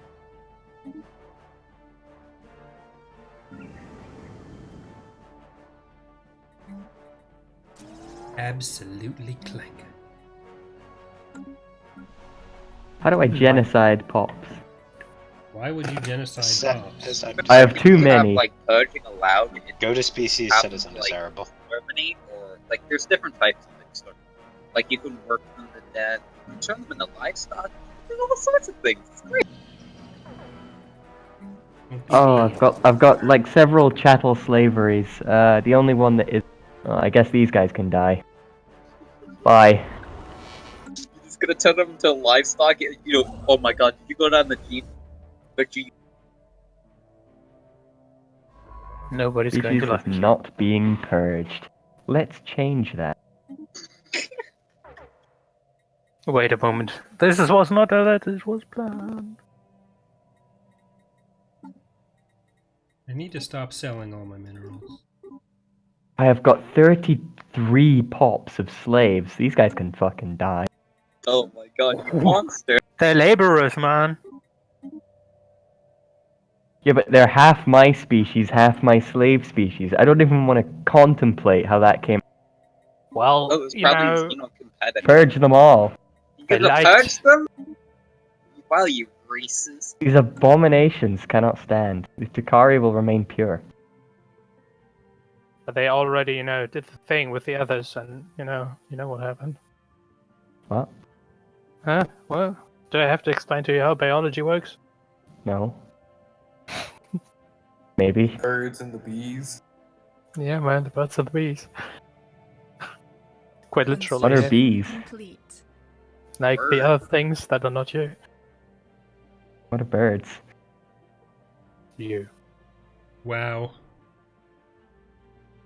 Absolutely clank. How do I genocide pops? Why would you genocide Set pops? as I have too You have, many. like, purging allowed. It Go to species have set as them, undesirable. Like, terminate, or like there's different types of things. So, like you can work them to death, you can turn them into livestock, you can do all sorts of things. It's great. Oh, I've got like several chattel slaveries. The only one that is, I guess these guys can die. Bye. You're just gonna turn them into livestock. You know, oh my god, did you go down the jeep? But you Nobody's going Species to is like you. not being purged. Let's change that. Wait a moment. This was not how that this was planned. I need to stop selling all my minerals. I have got 33 pops of slaves. These guys can fucking die. oh my god, you monster. They're laborers, man. Yeah, but they're half my species, half my slave species. I don't even want to contemplate how that came. Well, Oh, it's you probably know, you know competitive. Purge them all. You're gonna liked- purge them? Wow, you racist. These abominations cannot stand. The Takari will remain pure. but they already, you know, did the thing with the others, and you know what happened. What? Huh? Well, do I have to explain to you how biology works? No. Maybe. Birds and the bees. Yeah, man, the birds and the bees. Quite literally. What are Construction bees? Complete. Like the other things that are not you. What are birds? You. Wow.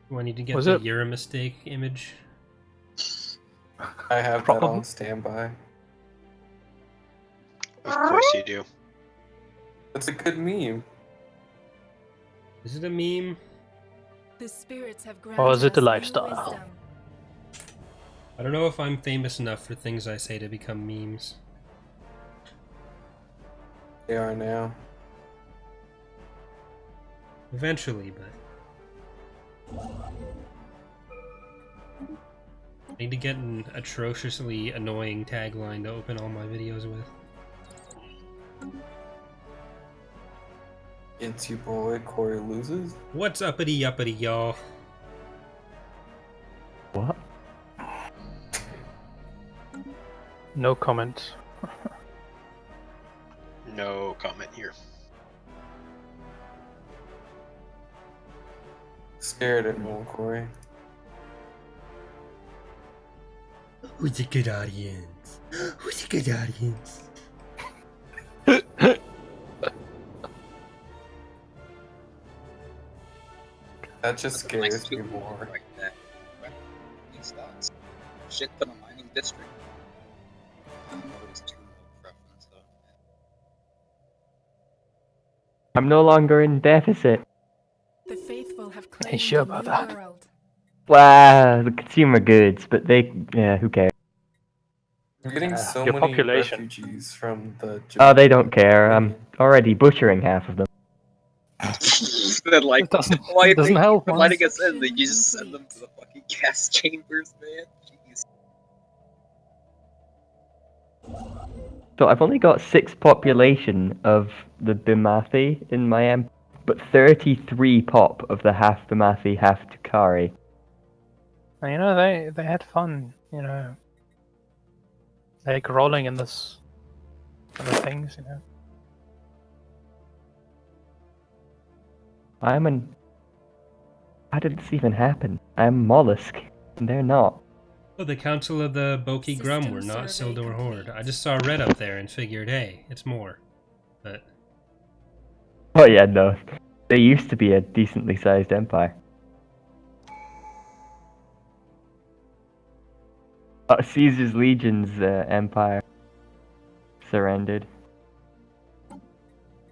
Do I need to get Was the it- You're a Mistake image? I have that Problem? on standby. Of course you do. That's a good meme. Is it a meme? The spirits have granted Or is it us the new lifestyle? wisdom. I don't know if I'm famous enough for things I say to become memes. They are now. Eventually, but... I need to get an atrociously annoying tagline to open all my videos with. It's your boy, Corey loses. What's uppity y'all? What? No comment. No comment here. Scared at me, Corey. Who's a good audience? Who's a good audience? That just Nice scares me too, more. Right there. These stocks. Shit to the mining district. Nobody's too much preference though. I'm no longer in deficit. The faithful have Hey, claimed sure a about new that. world. Wow, the consumer goods, but yeah, who cares? We're getting so Your many population. refugees from the. Oh, they don't care. I'm already butchering half of them. Then, like, It doesn't- why it doesn't they help, keep man. letting us in? They just send them to the fucking gas chambers, man. Jeez. So I've only got 6 population of the Bimathi in my but 33 pop of the half Bimathi, half Takari. And, you know, they had fun, you know. Like rolling in this other things, you know. How did this even happen? I'm mollusk, and they're not. Oh, the Council of the Boki Grum System were not survey Silver Horde. complete. I just saw red up there and figured, hey, it's more. But Oh yeah, no. They used to be a decently sized empire. Caesar's Legion's empire surrendered.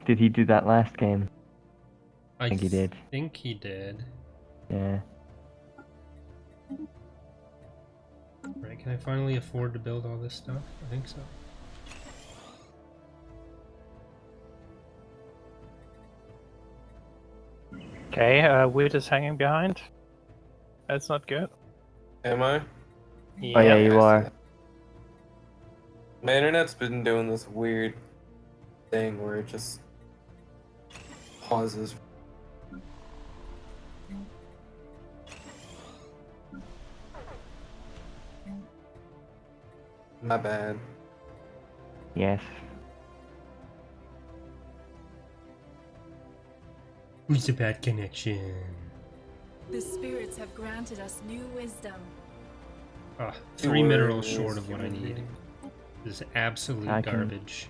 Did he do that last game? I think he did. think he did. Yeah. Right, can I finally afford to build all this stuff? I think so. Okay, we're just hanging behind. That's not good. Am I? Oh yeah, you I see are. that. My internet's been doing this weird thing where it just pauses. My bad. Yes. Who's a bad connection? The spirits have granted us new wisdom. Ah, Two 3 minerals words, short of what I human need. being. This is absolute I can- garbage.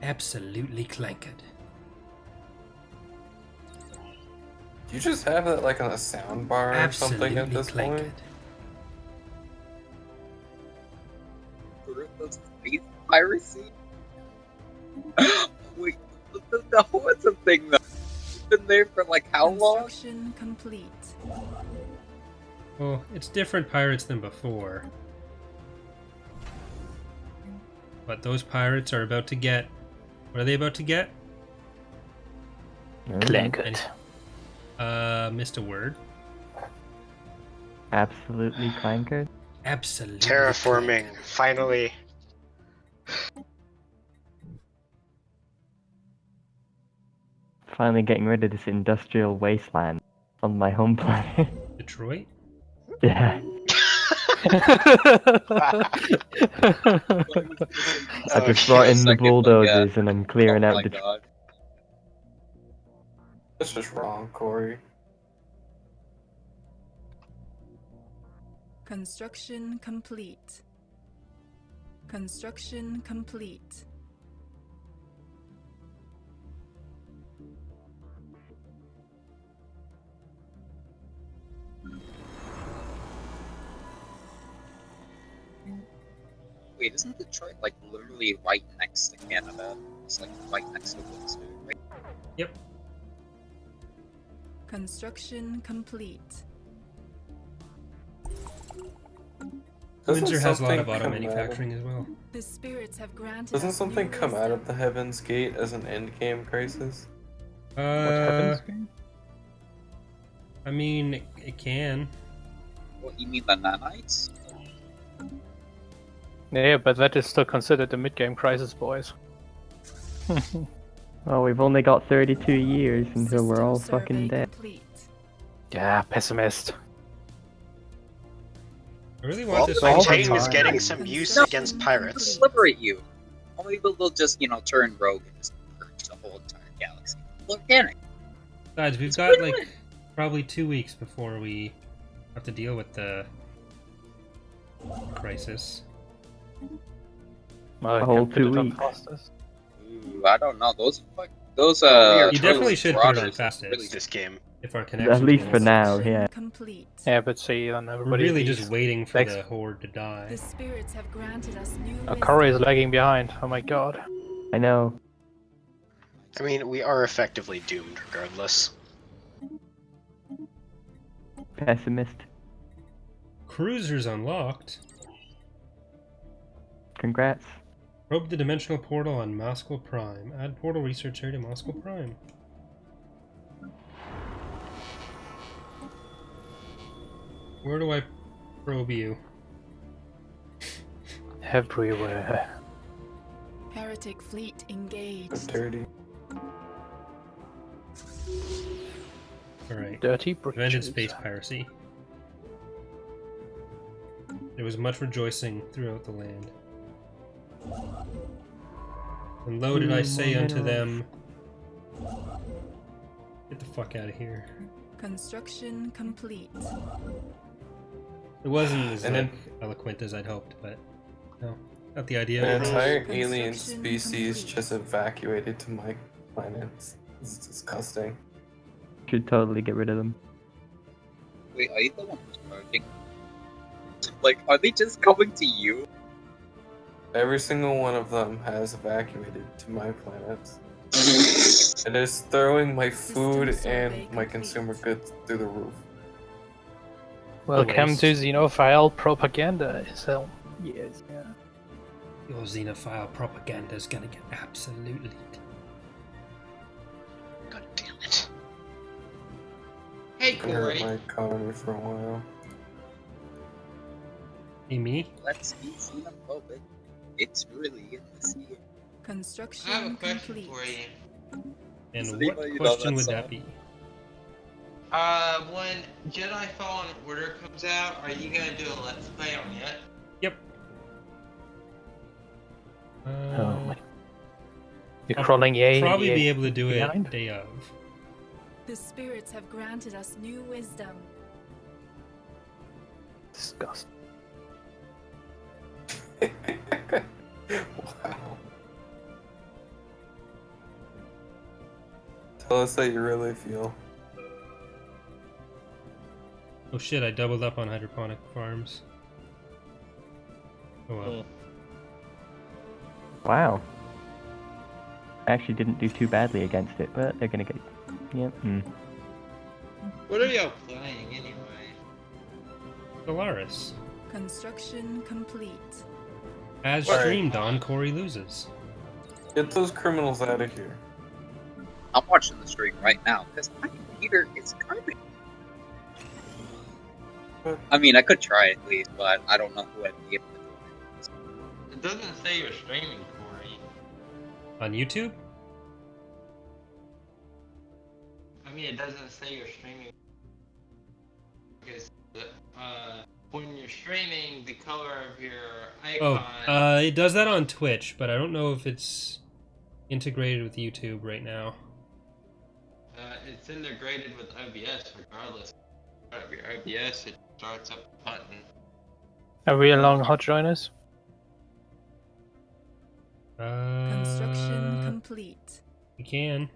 Absolutely clanked. Do you just have that like on a sound bar or something at Absolutely this point? clanked. Piracy? Wait, the what's a thing though? It's been there for like how long? Construction complete. Well, it's different pirates than before. But those pirates are about to get... What are they about to get? Clanket. Missed a word. Absolutely clankered. Absolutely. Terraforming, clanked. finally. Finally getting rid of this industrial wasteland on my home planet. Detroit? Yeah. I just brought in the bulldozers and I'm clearing Oh out my the. god. That's just wrong, Corey. Construction complete. Construction complete. Wait, isn't Detroit like literally right next to Canada? It's like right next to Windsor, right? Yep. Construction complete. Doesn't Windsor has a lot of something auto come out of- manufacturing as well. The spirits have granted Doesn't us something new come out of wisdom. the Heaven's Gate as an endgame crisis? What happens? I mean, it can. What, you mean the nanites? Yeah, but that is still considered a mid-game crisis, boys. Well, we've only got 32 years until we're System all survey fucking dead. complete. Yeah, pessimist. I really Well, want this My all the Titan is time. getting some use No. against pirates. Liberate you. Or maybe they'll just, turn rogue and just purge the whole entire galaxy. Organic. Besides, we've It's got win-win. like probably 2 weeks before we have to deal with the crisis. Well, A whole can put 2 it on weeks. fastest. Ooh, I don't know. Those You You definitely should put it on Marauders fastest. really This game. If our connection At least for now, Construction yeah. complete. Yeah, but see, then We're everybody really leaves. just waiting for Thanks. the horde to die. The spirits have granted us new wisdom. Corey is lagging behind. Oh my god. I know. I mean, we are effectively doomed regardless. Pessimist. Cruisers unlocked. Congrats. Probe the dimensional portal on Moscow Prime. Add portal research area to Moscow Prime. Where do I probe you? Everywhere. Heretic fleet engaged. Dirty. Alright. Dirty Prevented breaches. space piracy. There was much rejoicing throughout the land. And lo did I say unto them, get the fuck out of here. Construction complete. It wasn't as And like, then- eloquent as I'd hoped, but no, got the idea. An Mhm. entire alien Construction species complete. just evacuated to my planet. It's disgusting. Should totally get rid of them. Wait, are you the one who's charging? Like, are they just coming to you? Every single one of them has evacuated to my planet. It is throwing my food System survey and my complete. consumer goods through the roof. Welcome to waste. xenophile propaganda. So, yes, yeah. Your xenophile propaganda is gonna get absolutely. God damn it. Hey, It hurt Corey. my economy for a while. Hey, me? Let's be xenophobic. It's really in the sea. Construction I have a question complete. for you. And Does what anybody know question that would song? that be? When Jedi Fallen Order comes out, are you gonna do a Let's Play on it? Yep. Oh my. You're I'll crawling yay. Probably yay be able to do behind. it day of. The spirits have granted us new wisdom. Disgusting. Wow. Tell us how you really feel. Oh shit, I doubled up on hydroponic farms. Oh well. Wow. I actually didn't do too badly against it, but they're gonna get. Yep. What are y'all playing anyway? Stellaris. Construction complete. As Alright. streamed on, Corey loses. Get those criminals out of here. I'm watching the stream right now because my computer is garbage. I mean, I could try at least, but I don't know who I'd be able to do it. It doesn't say you're streaming, Corey. On YouTube? I mean, it doesn't say you're streaming. Because, when you're streaming, the color of your Oh, icon. it does that on Twitch, but I don't know if it's integrated with YouTube right now. It's integrated with OBS regardless of your OBS. It starts up a button. Are we along hot joiners? Construction complete. We can.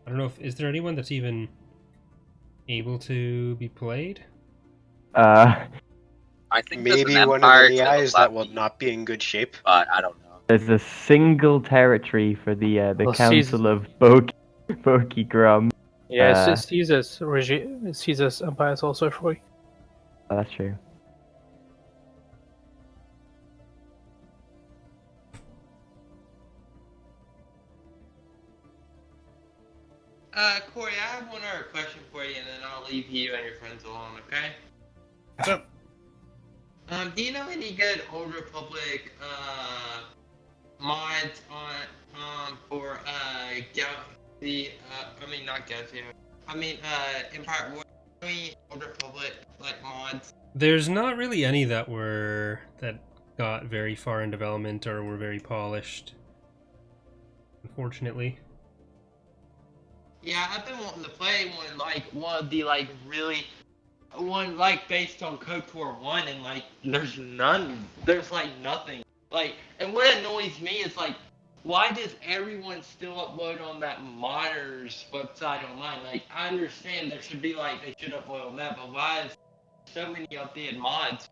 I don't know if is there anyone that's even able to be played? I think Maybe there's an one of empire the to AIs the that will left, not be in good shape. but I don't know. There's a single territory for the Well, Council of Bokey Grum. Yeah, Uh, Caesar's regime, Caesar's empire is also free. Oh, that's true. Corey, I have one other question for you, and then I'll leave you and your friends alone, okay? What's up? Do you know any good Old Republic, mods on, for, Galaxy, I mean, not Galaxy, Empire War, any Old Republic, like, mods? There's not really any that got very far in development or were very polished. Unfortunately. Yeah, I've been wanting to play one, like, one of the, like, really, one, like, based on KOTOR 1, and, like, there's like, nothing. Like, and what annoys me is, like, why does everyone still upload on that modders website online? Like, I understand there should be, like, they should upload on that, but why is so many updated mods?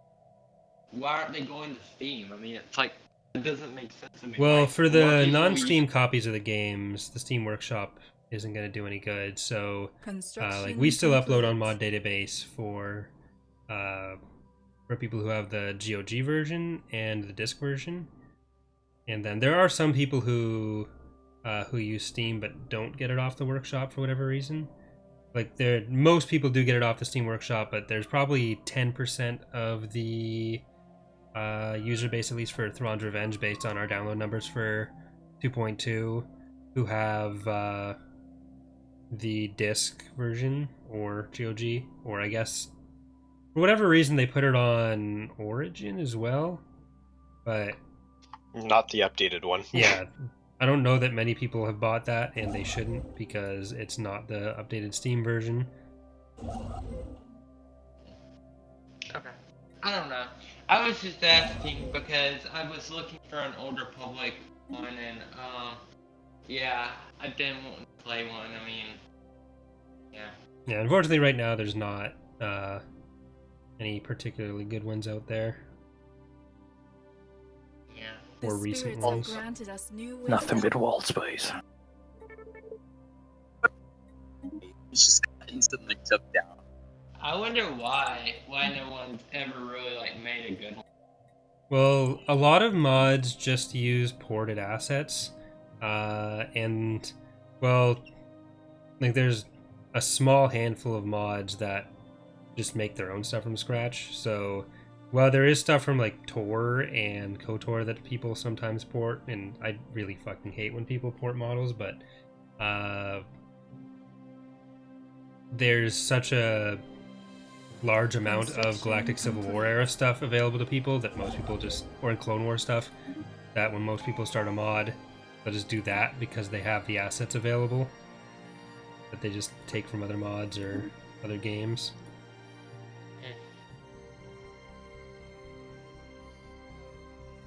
Why aren't they going to Steam? I mean, it's like, it doesn't make sense to me. Well, Like, for more the people non-Steam copies of the games, the Steam Workshop isn't going to do any good. So, Construction like, we still upload on complete. Mod Database for people who have the GOG version and the disc version. And then there are some people who use Steam but don't get it off the Workshop for whatever reason. Like, most people do get it off the Steam Workshop, but there's probably 10% of the user base, at least for Thrawn's Revenge, based on our download numbers for 2.2, who have the disc version or GOG, or I guess for whatever reason they put it on Origin as well. But Not the updated one. yeah, I don't know that many people have bought that, and they shouldn't, because it's not the updated Steam version. Okay. I don't know. I was just asking because I was looking for an older public one, and yeah, I didn't want to play one. I mean, yeah. Yeah, unfortunately, right now there's not any particularly good ones out there. Yeah. The Or recent spirits ones. have granted us new Nothing wisdom. but wall space. It's just instantly took down. I wonder why no one's ever really like made a good one. Well, a lot of mods just use ported assets, and well, like there's a small handful of mods that just make their own stuff from scratch. So, well, there is stuff from like Tor and KOTOR that people sometimes port, and I really fucking hate when people port models, but there's such a large amount of Galactic Civil War era stuff available to people that most people just, or in Clone War stuff, that when most people start a mod, they'll just do that because they have the assets available that they just take from other mods or other games.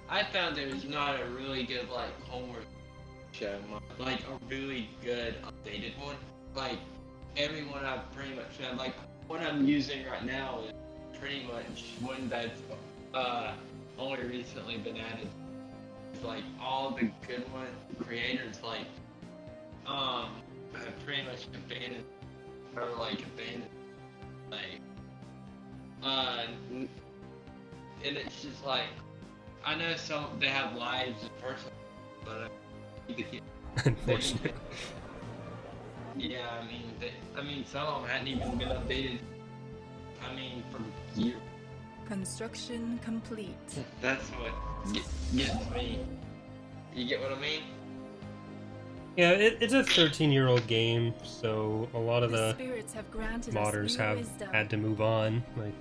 I found there's not a really good like homework show, like a really good updated one. Like everyone I've pretty much found, like what I'm using right now is pretty much one that's only recently been added. It's like all the good one creators like have pretty much abandoned like and it's just like I know some they have lives in person, but Unfortunately. yeah, I mean some of them hadn't even been updated. I mean, for years. Construction complete. That's what gets me. You get what I mean? Yeah, it's a 13-year-old game, so a lot of The the spirits have granted modders us new have wisdom. had to move on, like,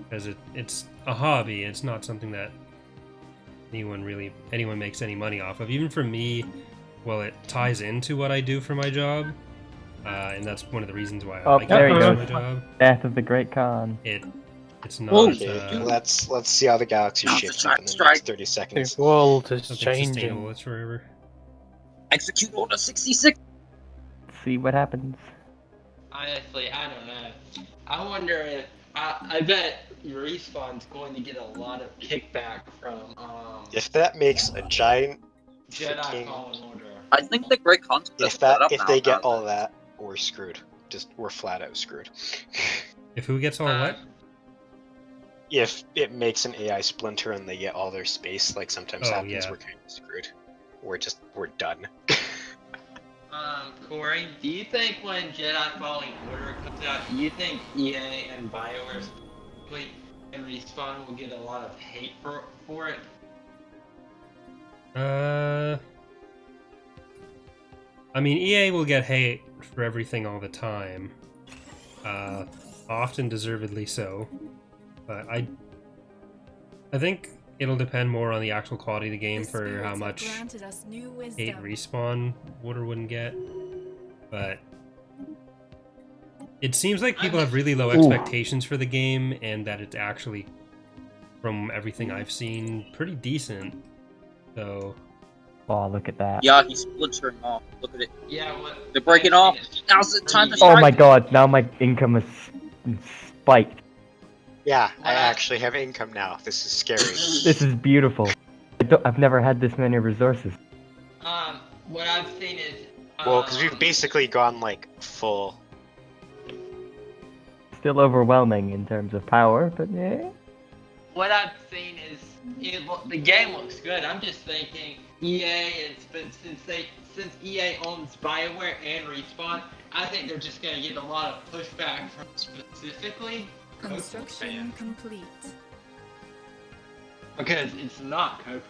because it's a hobby. It's not something that anyone makes any money off of. Even for me, well, it ties into what I do for my job, and that's one of the reasons why I Oh, like there it he for goes. my job. Death of the Great Khan. It's not Okay, let's see how the galaxy Not shapes the up in the strike. next 30 The seconds. world is something sustainable. changing. It's forever. Execute order 66. See what happens. Honestly, I don't know. I wonder if I bet Respawn's going to get a lot of kickback from If that makes a giant Jedi freaking, Fallen Order. I think the Great Concept is if set up they now, get now all that, we're screwed. We're flat out screwed. If who gets all what? If it makes an AI splinter and they get all their space, like sometimes Oh, happens, yeah. we're kind of screwed. We're done. Corey, do you think when Jedi Fallen Order comes out, do you think EA and BioWare specifically and Respawn will get a lot of hate for it? I mean, EA will get hate for everything all the time. Often deservedly so. But I think it'll depend more on the actual quality of the game The for how spirits have much granted us new wisdom. hate Respawn would or wouldn't get. But it seems like people have really low expectations for the game, and that it's actually, from everything I've seen, pretty decent. So, Oh, look at that. Yeah, he's splintering off. Look at it. Yeah, what? They're breaking off. Now's the time to Oh strike. my god, now my income is spiked. Yeah, I actually have income now. This is scary. This is beautiful. I've never had this many resources. What I've seen is. Well, because we've basically gone like full. Still overwhelming in terms of power, but yeah. What I've seen is the game looks good. I'm just thinking EA since EA owns BioWare and Respawn, I think they're just gonna get a lot of pushback from specifically Construction KOTOR fans complete. because it's not KOTOR.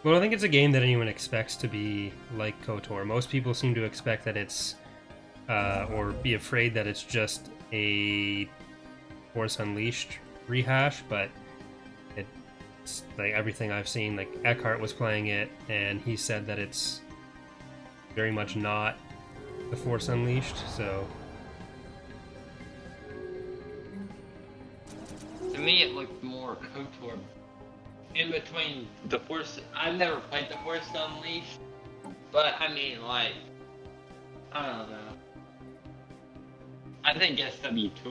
well, I don't think it's a game that anyone expects to be like KOTOR. Most people seem to expect that it's, or be afraid that it's just a Force Unleashed rehash, but it's like everything I've seen, like Eckhart was playing it, and he said that it's very much not the Force Unleashed, so... to me it looked more KOTOR. In between the Force, I've never played the Force Unleashed, but I mean, like, I don't know. I think SW2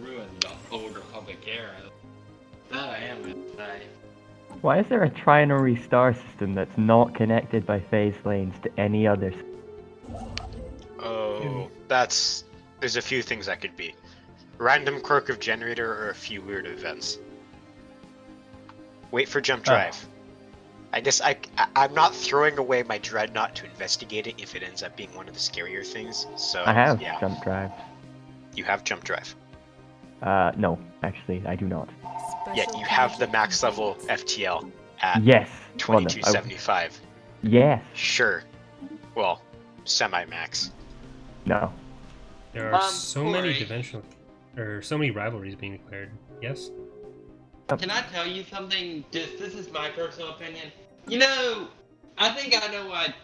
ruined the Old Republic era. That I am gonna say. Why is there a trinary star system that's not connected by phase lanes to any other? Oh, there's a few things that could be. Random quirk of generator or a few weird events. Wait for jump drive. I guess I'm not throwing away my dreadnought to investigate it if it ends up being one of the scarier things. So I have yeah. jump drive. You have jump drive. No, actually, I do not. Yet you have the max level FTL at Yes. 2275. Yes. Sure. Well, semi-max. No. There are so many Corey. dimensional, or so many rivalries being declared. Yes. Can I tell you something? This is my personal opinion. You know, I think I know why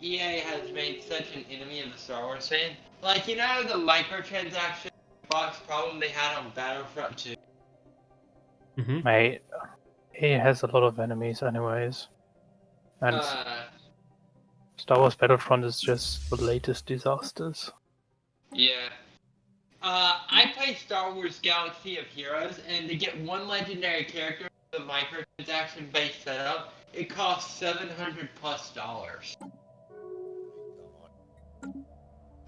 EA has made such an enemy of the Star Wars fan. Like, you know the microtransaction box problem they had on Battlefront 2? Mm-hmm. Mate, he has a lot of enemies anyways. And Star Wars Battlefront is just the latest disasters. Yeah. I play Star Wars Galaxy of Heroes, and to get one legendary character with a microtransaction-based setup, it costs $700+.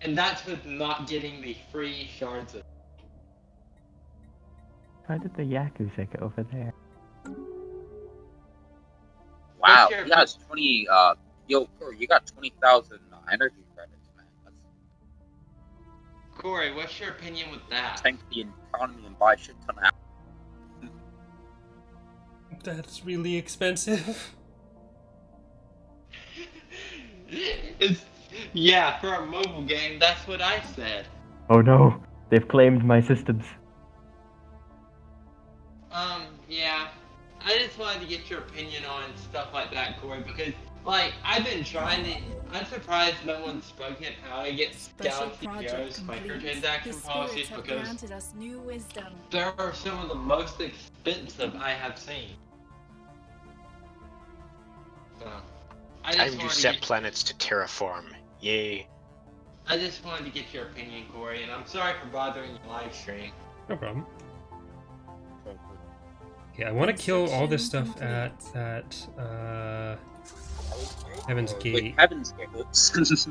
And that's with not getting the free shards of. How did the Yakuza get over there? Wow, your- you got 20. Yo, Corey, you got 20,000 energy credits, man. That's Corey, what's your opinion with that? tank the economy and buy a shit ton of. That's really expensive. Yeah, for a mobile game, that's what I said. Oh no, they've claimed my systems. Yeah. I just wanted to get your opinion on stuff like that, Corey, because, like, I've been trying to. I'm surprised no one's spoken how to get Special Galaxy project Heroes complete. The microtransaction policies spirits have because granted us new wisdom. there are some of the most expensive I have seen. So, I just Time to wanted set get, planets to terraform. Yay. I just wanted to get your opinion, Corey, and I'm sorry for bothering your live stream. No problem. Yeah, I want to kill all this stuff at Heaven's Gate, Wait, Heaven's Gate. Oops.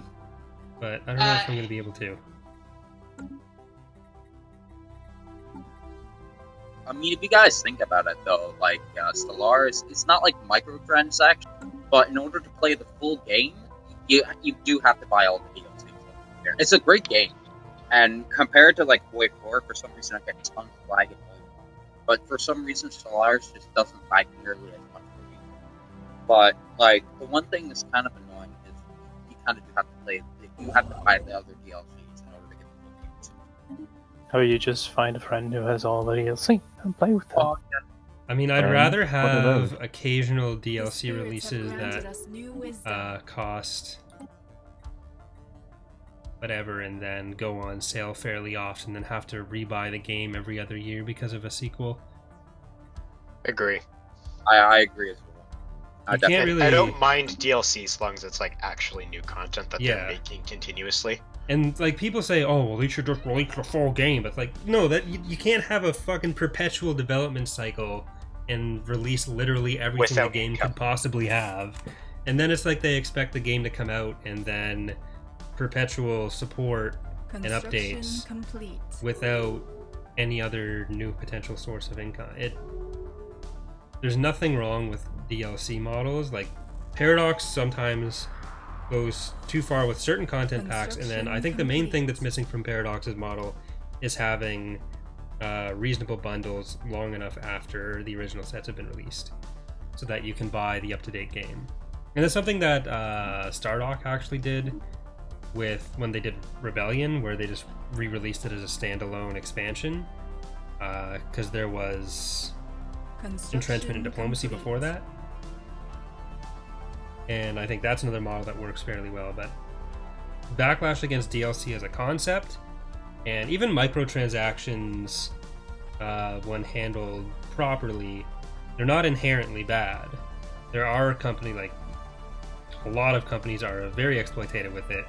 but I don't know if I'm going to be able to. I mean, if you guys think about it, though, like Stellaris, it's not like microtransactions, but in order to play the full game, you do have to buy all the DLCs. It's a great game, and compared to like Void 4, for some reason I get tons of lag and lag. But for some reason, Stellaris just doesn't lag nearly as much for me. But like the one thing that's kind of annoying is you kind of do have to play. You have to buy the other DLCs in order to get the full game. Or you just find a friend who has all the DLC and play with them. Oh, yeah. I mean, I'd And rather what are those? have occasional The DLC spirits have releases granted that us new wisdom. cost whatever and then go on sale fairly often than have to rebuy the game every other year because of a sequel. Agree. I agree as well. You can't really... I don't mind DLC as long as it's like actually new content that Yeah. they're making continuously. And like people say, oh, well, they should just release the full game. But it's like, no, that you can't have a fucking perpetual development cycle and release literally everything the Without game income. could possibly have. And then it's like they expect the game to come out and then perpetual support and Construction updates complete. without any other new potential source of income. There's nothing wrong with DLC models. Like Paradox sometimes goes too far with certain content packs, and then I think the main thing that's missing from Paradox's model is having reasonable bundles long enough after the original sets have been released, so that you can buy the up-to-date game. And that's something that Stardock actually did with when they did Rebellion, where they just re-released it as a standalone expansion, because there was entrenchment and diplomacy before that. And I think that's another model that works fairly well. But backlash against DLC as a concept, and even microtransactions when handled properly, they're not inherently bad. There are a lot of companies are very exploitative with it,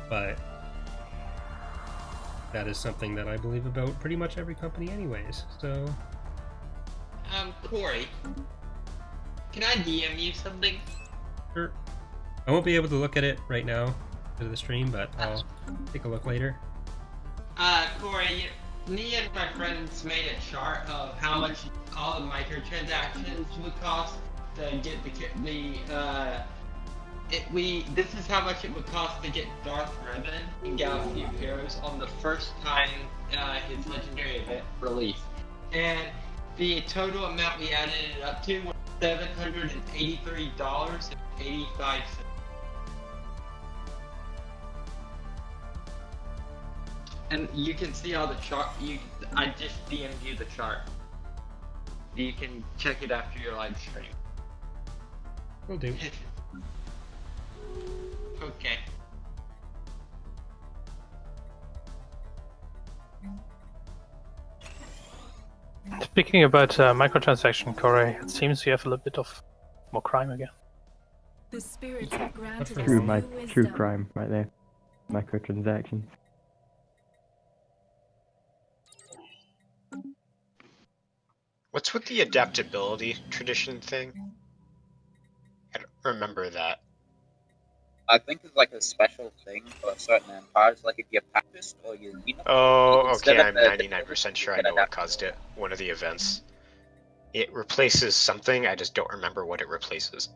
but that is something that I believe about pretty much every company anyways, so... Corey, can I DM you something? Sure. I won't be able to look at it right now because of the stream, but I'll take a look later. Corey, me and my friends made a chart of how much all the microtransactions would cost to get this is how much it would cost to get Darth Revan in Galaxy of Heroes on the first time his legendary event released. And the total amount we added it up to was $783.85. And you can see all the chart. I just DM'd you the chart. You can check it after your live stream. Will do. Okay. Speaking about microtransaction, Corey, it seems you have a little bit of more crime again. The spirits have granted us True, new true wisdom. crime right there. Microtransactions. What's with the adaptability tradition thing? I don't remember that. I think it's like a special thing for certain empires, like if you're pacifist or you're Oh, instead okay, of I'm the- 99% sure I know what caused it. One of the events. It replaces something, I just don't remember what it replaces.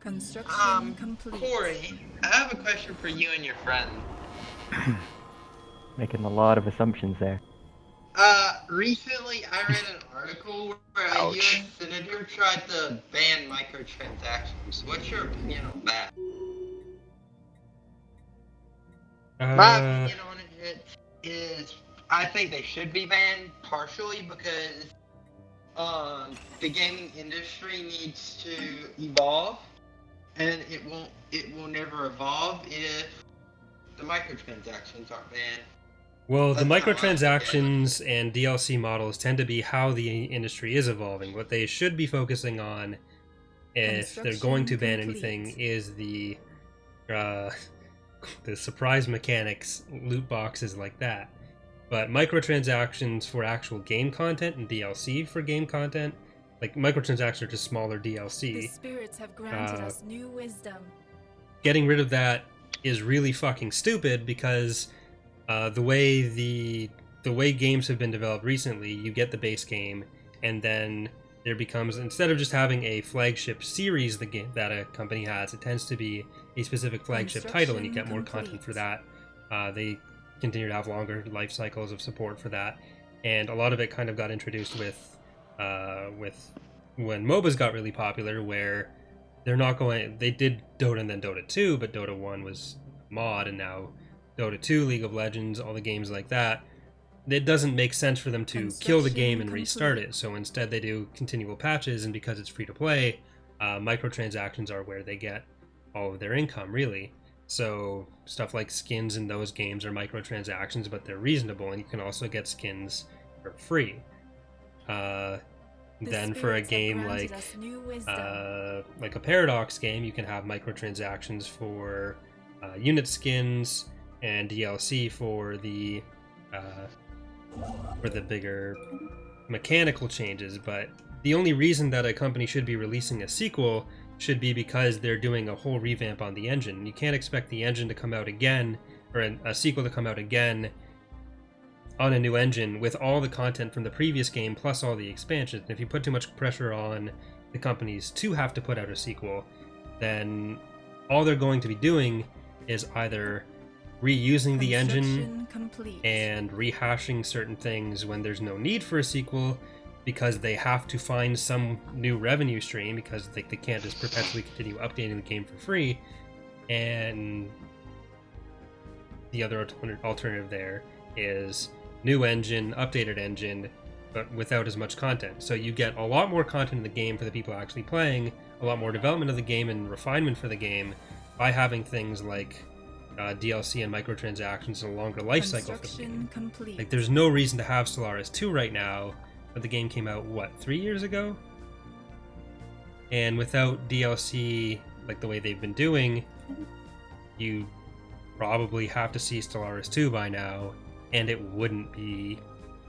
Construction complete. Corey, I have a question for you and your friend. Making a lot of assumptions there. Recently I read an article where a Ouch. US senator tried to ban microtransactions. What's your opinion on that? My opinion on it is I think they should be banned partially because the gaming industry needs to evolve, and it will never evolve if the microtransactions aren't banned. Well, the That's how I look at it. microtransactions and DLC models tend to be how the industry is evolving. What they should be focusing on, if they're going to ban anything, is the surprise mechanics, loot boxes like that. But microtransactions for actual game content and DLC for game content, like microtransactions are just smaller The DLC. spirits have granted us new wisdom. Getting rid of that is really fucking stupid because the way games have been developed recently, you get the base game, and then there becomes, instead of just having a flagship series that a company has, it tends to be a specific flagship title, and you get more content for that. They continue to have longer life cycles of support for that, and a lot of it kind of got introduced with when MOBAs got really popular, where they did Dota and then Dota 2, but Dota 1 was mod, and now Dota 2, League of Legends, all the games like that, it doesn't make sense for them to kill the game and restart it. So instead they do continual patches, and because it's free to play, microtransactions are where they get all of their income, really. So stuff like skins in those games are microtransactions, but they're reasonable, and you can also get skins for free. Then for a game like a Paradox game, you can have microtransactions for unit skins and DLC for the bigger mechanical changes. But the only reason that a company should be releasing a sequel should be because they're doing a whole revamp on the engine. You can't expect the engine to come out again, or a sequel to come out again on a new engine with all the content from the previous game plus all the expansions. And if you put too much pressure on the companies to have to put out a sequel, then all they're going to be doing is either reusing the engine and rehashing certain things when there's no need for a sequel, because they have to find some new revenue stream, because they can't just perpetually continue updating the game for free. And the other alternative there is new engine, updated engine, but without as much content. So you get a lot more content in the game for the people actually playing, a lot more development of the game and refinement for the game by having things like DLC and microtransactions and a longer life cycle for the game. Construction complete. Like, there's no reason to have Stellaris 2 right now, but the game came out, what, 3 years ago? And without DLC, like the way they've been doing, you probably have to see Stellaris 2 by now, and it wouldn't be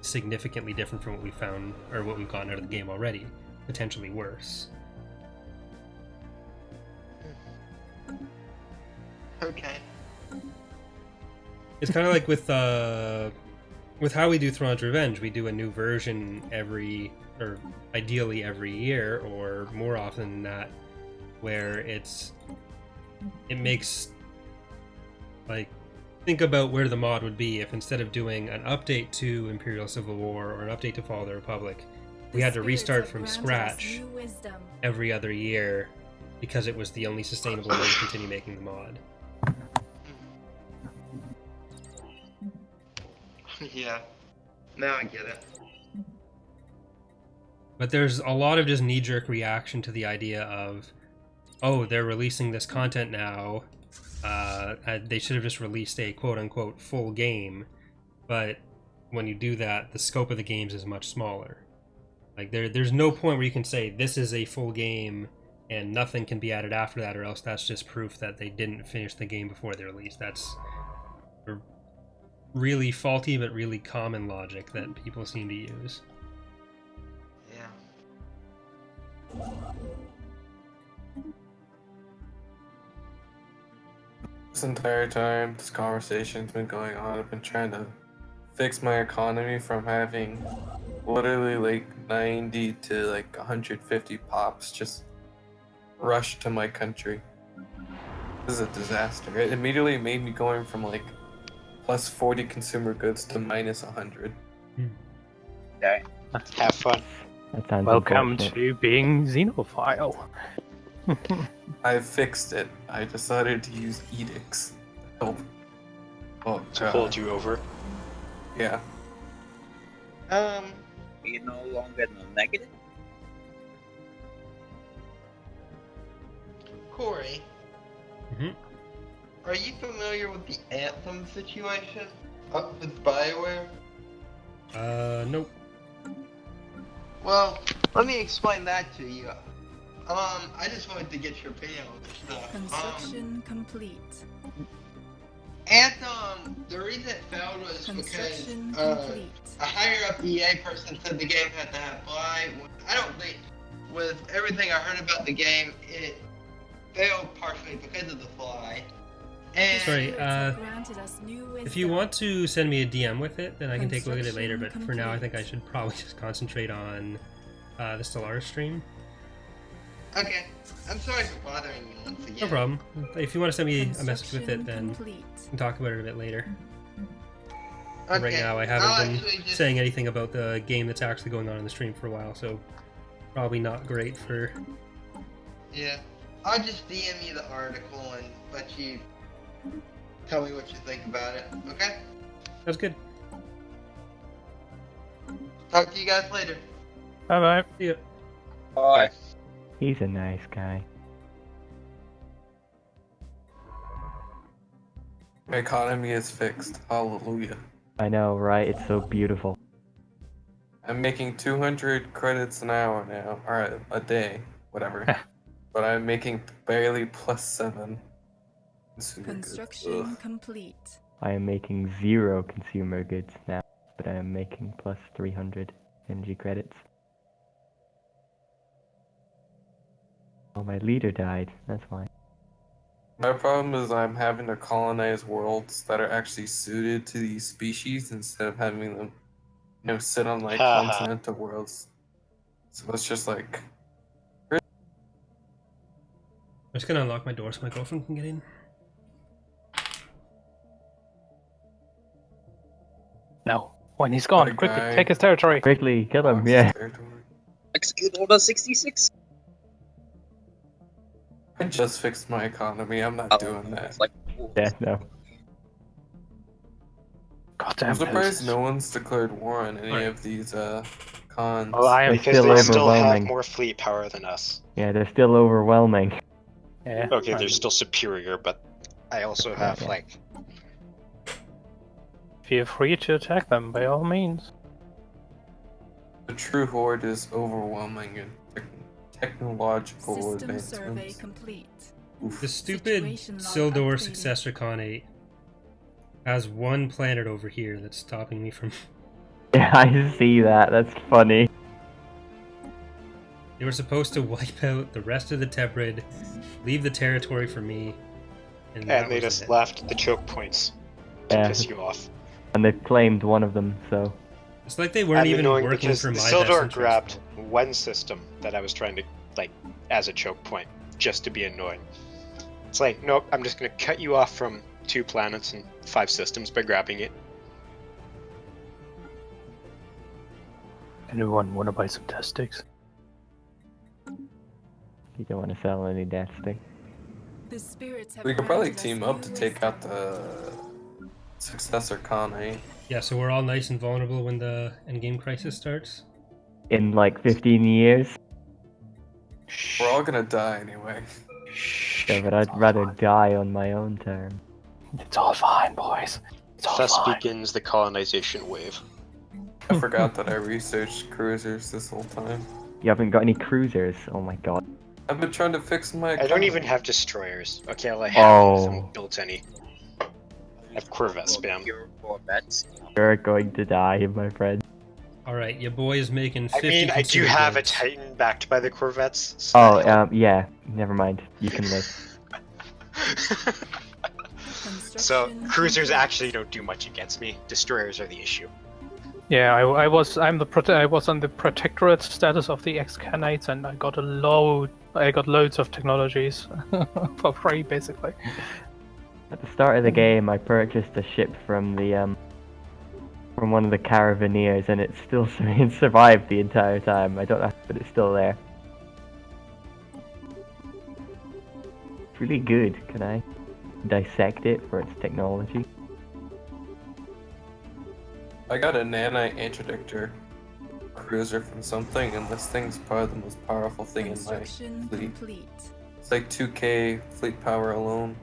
significantly different from what we found, or what we've gotten out of the game already. Potentially worse. Okay. It's kind of like with how we do Thrawn's Revenge. We do a new version or ideally every year, or more often than that, where it makes, like, think about where the mod would be if instead of doing an update to Imperial Civil War or an update to Fall of the Republic, we had to restart from scratch every other year because it was the only sustainable way to continue making the mod. Yeah. Now I get it. But there's a lot of just knee-jerk reaction to the idea of, oh, they're releasing this content now. They should have just released a quote-unquote full game. But when you do that, the scope of the games is much smaller. Like, there's no point where you can say this is a full game and nothing can be added after that, or else that's just proof that they didn't finish the game before they released. That's a really faulty but really common logic that people seem to use. Yeah. This entire time this conversation's been going on, I've been trying to fix my economy from having literally like 90 to like 150 pops just rush to my country. This is a disaster. It immediately made me going from like plus 40 consumer goods to minus 100. Okay. Have fun. That sounds Welcome unfortunate. to being xenophile. I fixed it. I decided to use edicts to help. Well, To hold you over. Yeah. You're no longer in the negative? Corey, Mhm. are you familiar with the Anthem situation up with BioWare? Nope. Well, let me explain that to you. I just wanted to get your opinion on this stuff. Construction complete. Anthem, the reason it failed was because Construction complete. a higher up EA person said the game had to have fly. I don't think, with everything I heard about the game, it failed partially because of the fly. And Sorry, Spirits have granted us new if you wisdom. want to send me a DM with it, then I can take a look at it later, but Construction for now I think I complete. should probably just concentrate on the Stellaris stream. Okay, I'm sorry for bothering you once again. No problem. If you want to send me a message with it, Construction then complete. we can talk about it a bit later. Okay. Right now I I'll haven't actually been just- saying anything about the game that's actually going on in the stream for a while, so probably not great for... Yeah, I'll just DM you the article and let you tell me what you think about it. Okay? That's good. Talk to you guys later. Bye bye. See ya. Bye. He's a nice guy. My economy is fixed. Hallelujah. I know, right? It's so beautiful. I'm making 200 credits an hour now, or a day, whatever. But I'm making barely plus 7 consumer goods. Construction Ugh. complete. I am making 0 consumer goods now, but I am making plus 300 energy credits. Oh, my leader died. That's why. My problem is I'm having to colonize worlds that are actually suited to these species instead of having them, sit on like Haha. continental worlds. So it's just like, I'm just gonna unlock my door so my girlfriend can get in. No. When he's gone, What a quickly, guy. take his territory. Quickly, kill him, lost yeah. territory. Execute Order 66? I just fixed my economy. I'm not doing that. It's like, Yeah, no. Goddamn I'm surprised poses. no one's declared war on any Alright. of these cons. Well, I am. It's Because still they still have overwhelming. more fleet power than us. Yeah, they're still overwhelming. Yeah. Okay, I'm- they're still superior, but I also have Yeah. like Feel free to attack them by all means. The true horde is overwhelming in technological System survey advancements. complete. Oof. The stupid Situation log Sildor updated. successor Khanate has one planet over here that's stopping me from. Yeah, I see that. That's funny. They were supposed to wipe out the rest of the Tebrid, leave the territory for me, and that and they was just it. left the choke points to Yeah. piss you off. And they've claimed one of them, so. It's like they weren't And even annoying working because for the my best Sildor interest. grabbed one system that I was trying to like as a choke point just to be annoying. It's like, nope, I'm just gonna cut you off from 2 planets and 5 systems by grabbing it. Anyone wanna buy some test sticks? You don't want to sell any death stick. The spirits have We could probably granted us team up new to take wisdom. out the successor Khanate. Yeah, so we're all nice and vulnerable when the endgame crisis starts. In like 15 years. We're all gonna die anyway. Yeah, but I'd rather die on my own terms. It's all fine, boys. It's all Thus fine. begins the colonization wave. I forgot that I researched cruisers this whole time. You haven't got any cruisers? Oh my god. I've been trying to fix my I don't economy. even have destroyers. Okay, well, I have Oh. these, I haven't built any. I have Corvette spam. Pure Corvettes. You're going to die, my friend. Alright, your boy is making I 50 mean, I do consumer have a goods. Titan backed by the Corvettes. So Oh, that helps. yeah. Never mind. You can live. So Construction cruisers complete. actually don't do much against me. Destroyers are the issue. Yeah, I was on the protectorate status of the ex-Khanates, and I got loads of technologies for free, basically. At the start of the game, I purchased a ship from the from one of the Caravanneers, and it still it survived the entire time. I don't know, but it's still there. It's really good. Can I dissect it for its technology? I got a nanite interdictor cruiser from something, and this thing's probably the most powerful thing in my Construction fleet. complete. It's like 2k fleet power alone.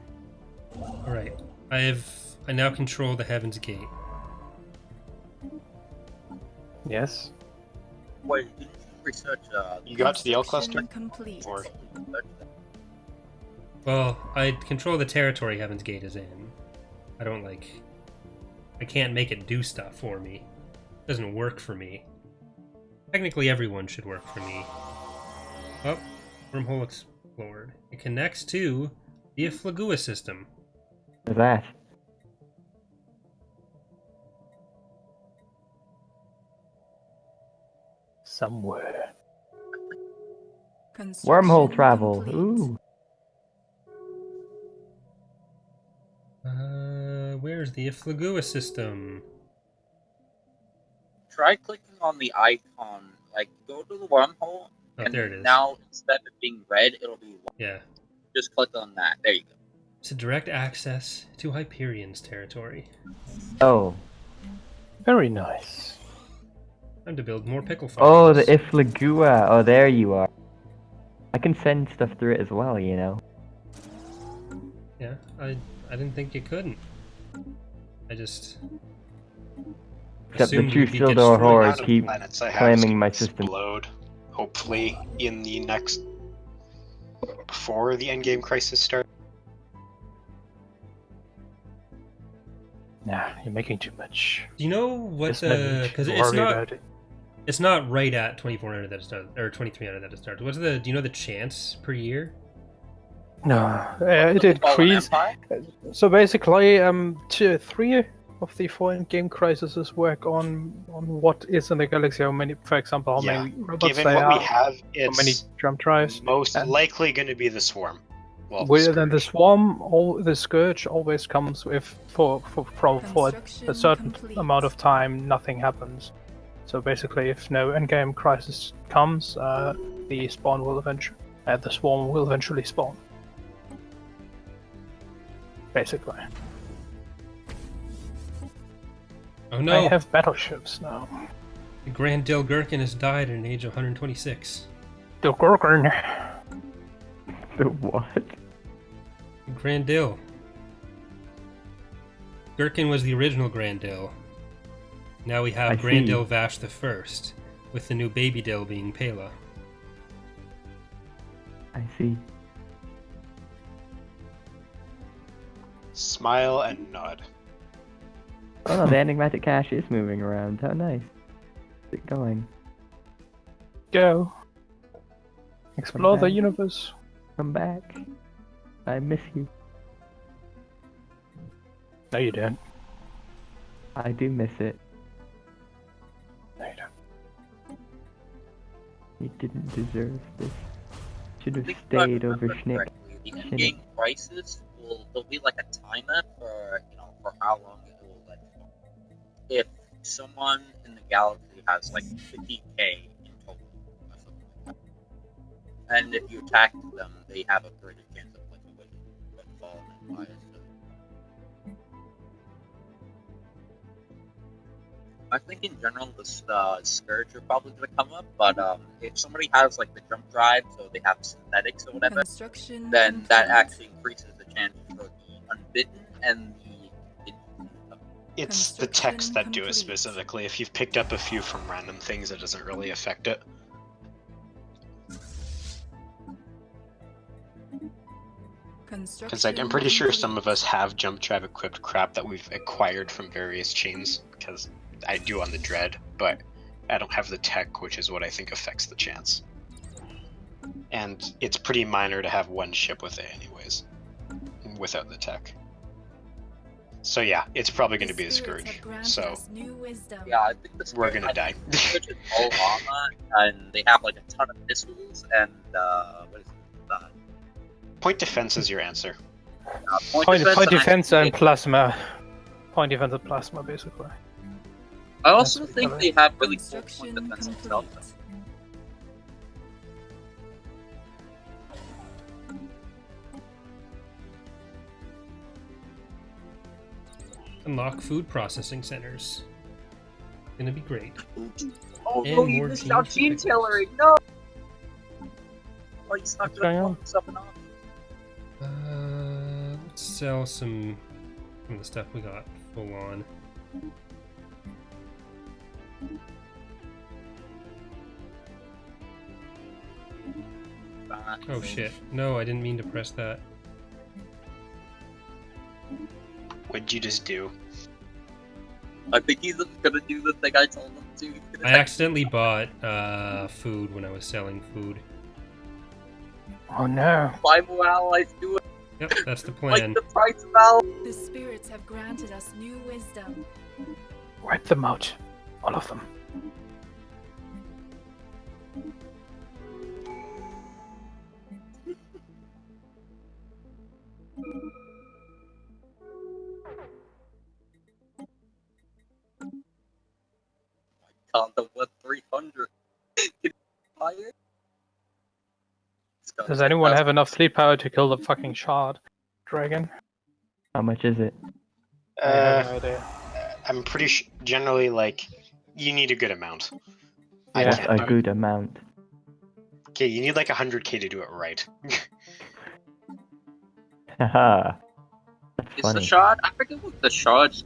Alright, I now control the Heaven's Gate. Yes. Wait, did you research? You got to the L cluster? Construction complete. Or Well, I control the territory Heaven's Gate is in. I can't make it do stuff for me. It doesn't work for me. Technically everyone should work for me. Oh, wormhole explored. It connects to the Flagua system. What's that? Somewhere. Wormhole Construction travel. complete. Ooh. Where's the Flagua system? Try clicking on the icon. Like, go to the wormhole, Oh, and there it is. now instead of being red, it'll be white. Yeah. Just click on that. There you go. It's a direct access to Hyperion's territory. Oh. Very nice. Time to build more pickle Oh, farms. the Iflagua. Oh, there you are. I can send stuff through it as well, you know. Yeah, I didn't think you couldn't. I just Except the assumed true you'd be Sildor destroyed. Horde amount of keep planets I have is claiming gonna my system. explode, hopefully, in the next before the endgame crisis starts. Nah, you're making too much. Do you know what Just making because too it's worried not about it. it's not right at 2400 that it starts or 2300 that it starts. What's the do you know the chance per year? No, it Fallen increased. Empire? So basically, 3 of the 4 in-game crises work on what is in the galaxy. How many, for example, how Yeah, many robots Given there what are, we have, how many it's jump drives. most and- likely going to be the swarm. Well, Then the Scourge. swarm, the scourge always comes with for a Construction certain complete. amount of time, nothing happens. So basically, if no in-game crisis comes, the spawn will eventually, the swarm will eventually spawn. Basically, Oh no! I have battleships now. The Grand Dill Gherkin has died at an age of 126. The Gorgon. The what? The Grand Dill. Gherkin was the original Grand Dill. Now we have I Grand see. Dill Vash the First, with the new baby Dill being Pela. I see. Smile and nod. Oh no, the enigmatic cache is moving around. How nice. How's it going? Go. Explore the back. universe. Come back. I miss you. No, you don't. I do miss it. No, you don't. You didn't deserve this. Should have I think if I stayed over remember Schnick. correctly, the in-game crisis there'll be like a timer for for how long it will let you. If someone in the galaxy has like 50k in total, or something like that, and if you attack them, they have a greater chance of like winning, falling and fire. So. I think in general the Scourge are probably going to come up, but if somebody has like the jump drive, so they have synthetics or whatever, Construction then that complete. actually increases the chance for the unbidden and the It's the Construction techs that do it complete. specifically. If you've picked up a few from random things, it doesn't really affect it. Because like, I'm pretty sure some of us have jump drive equipped crap that we've acquired from various chains, because I do on the Dread, but I don't have the tech, which is what I think affects the chance. And it's pretty minor to have one ship with it anyways, without the tech. So yeah, it's probably going to be the Scourge. So yeah, I think the we're gonna die. Scourge is all armor, and they have like a ton of missiles, and what is it? Point defense is your answer. Point defense and actually- plasma. Point defense and plasma, basically. I also That's think what they have really cool Construction point defense complete. themselves. Unlock food processing centers. Gonna be great. Oh And no, you more missed out gene gene tailoring! No! Oh, you stuck What's to going the on? something off. Let's sell some of the stuff we got full on. Oh shit. No, I didn't mean to press that. What'd you just do? I think he's gonna do the thing I told him to. He's gonna I accidentally bought food when I was selling food. Oh no. buy more allies, do it Yep, that's the like plan. the price of allies. The spirits have granted us new wisdom. Wipe them out. All of them. Content worth 300. Can you buy it? Does anyone have enough fleet power to kill the fucking shard dragon? How much is it? I have no idea. I'm pretty generally like, you need a good amount. I Yeah. What's can't a do good amount? Okay, you need like 100k to do it right. Haha. That's Is funny. the shard? I forget what the shard's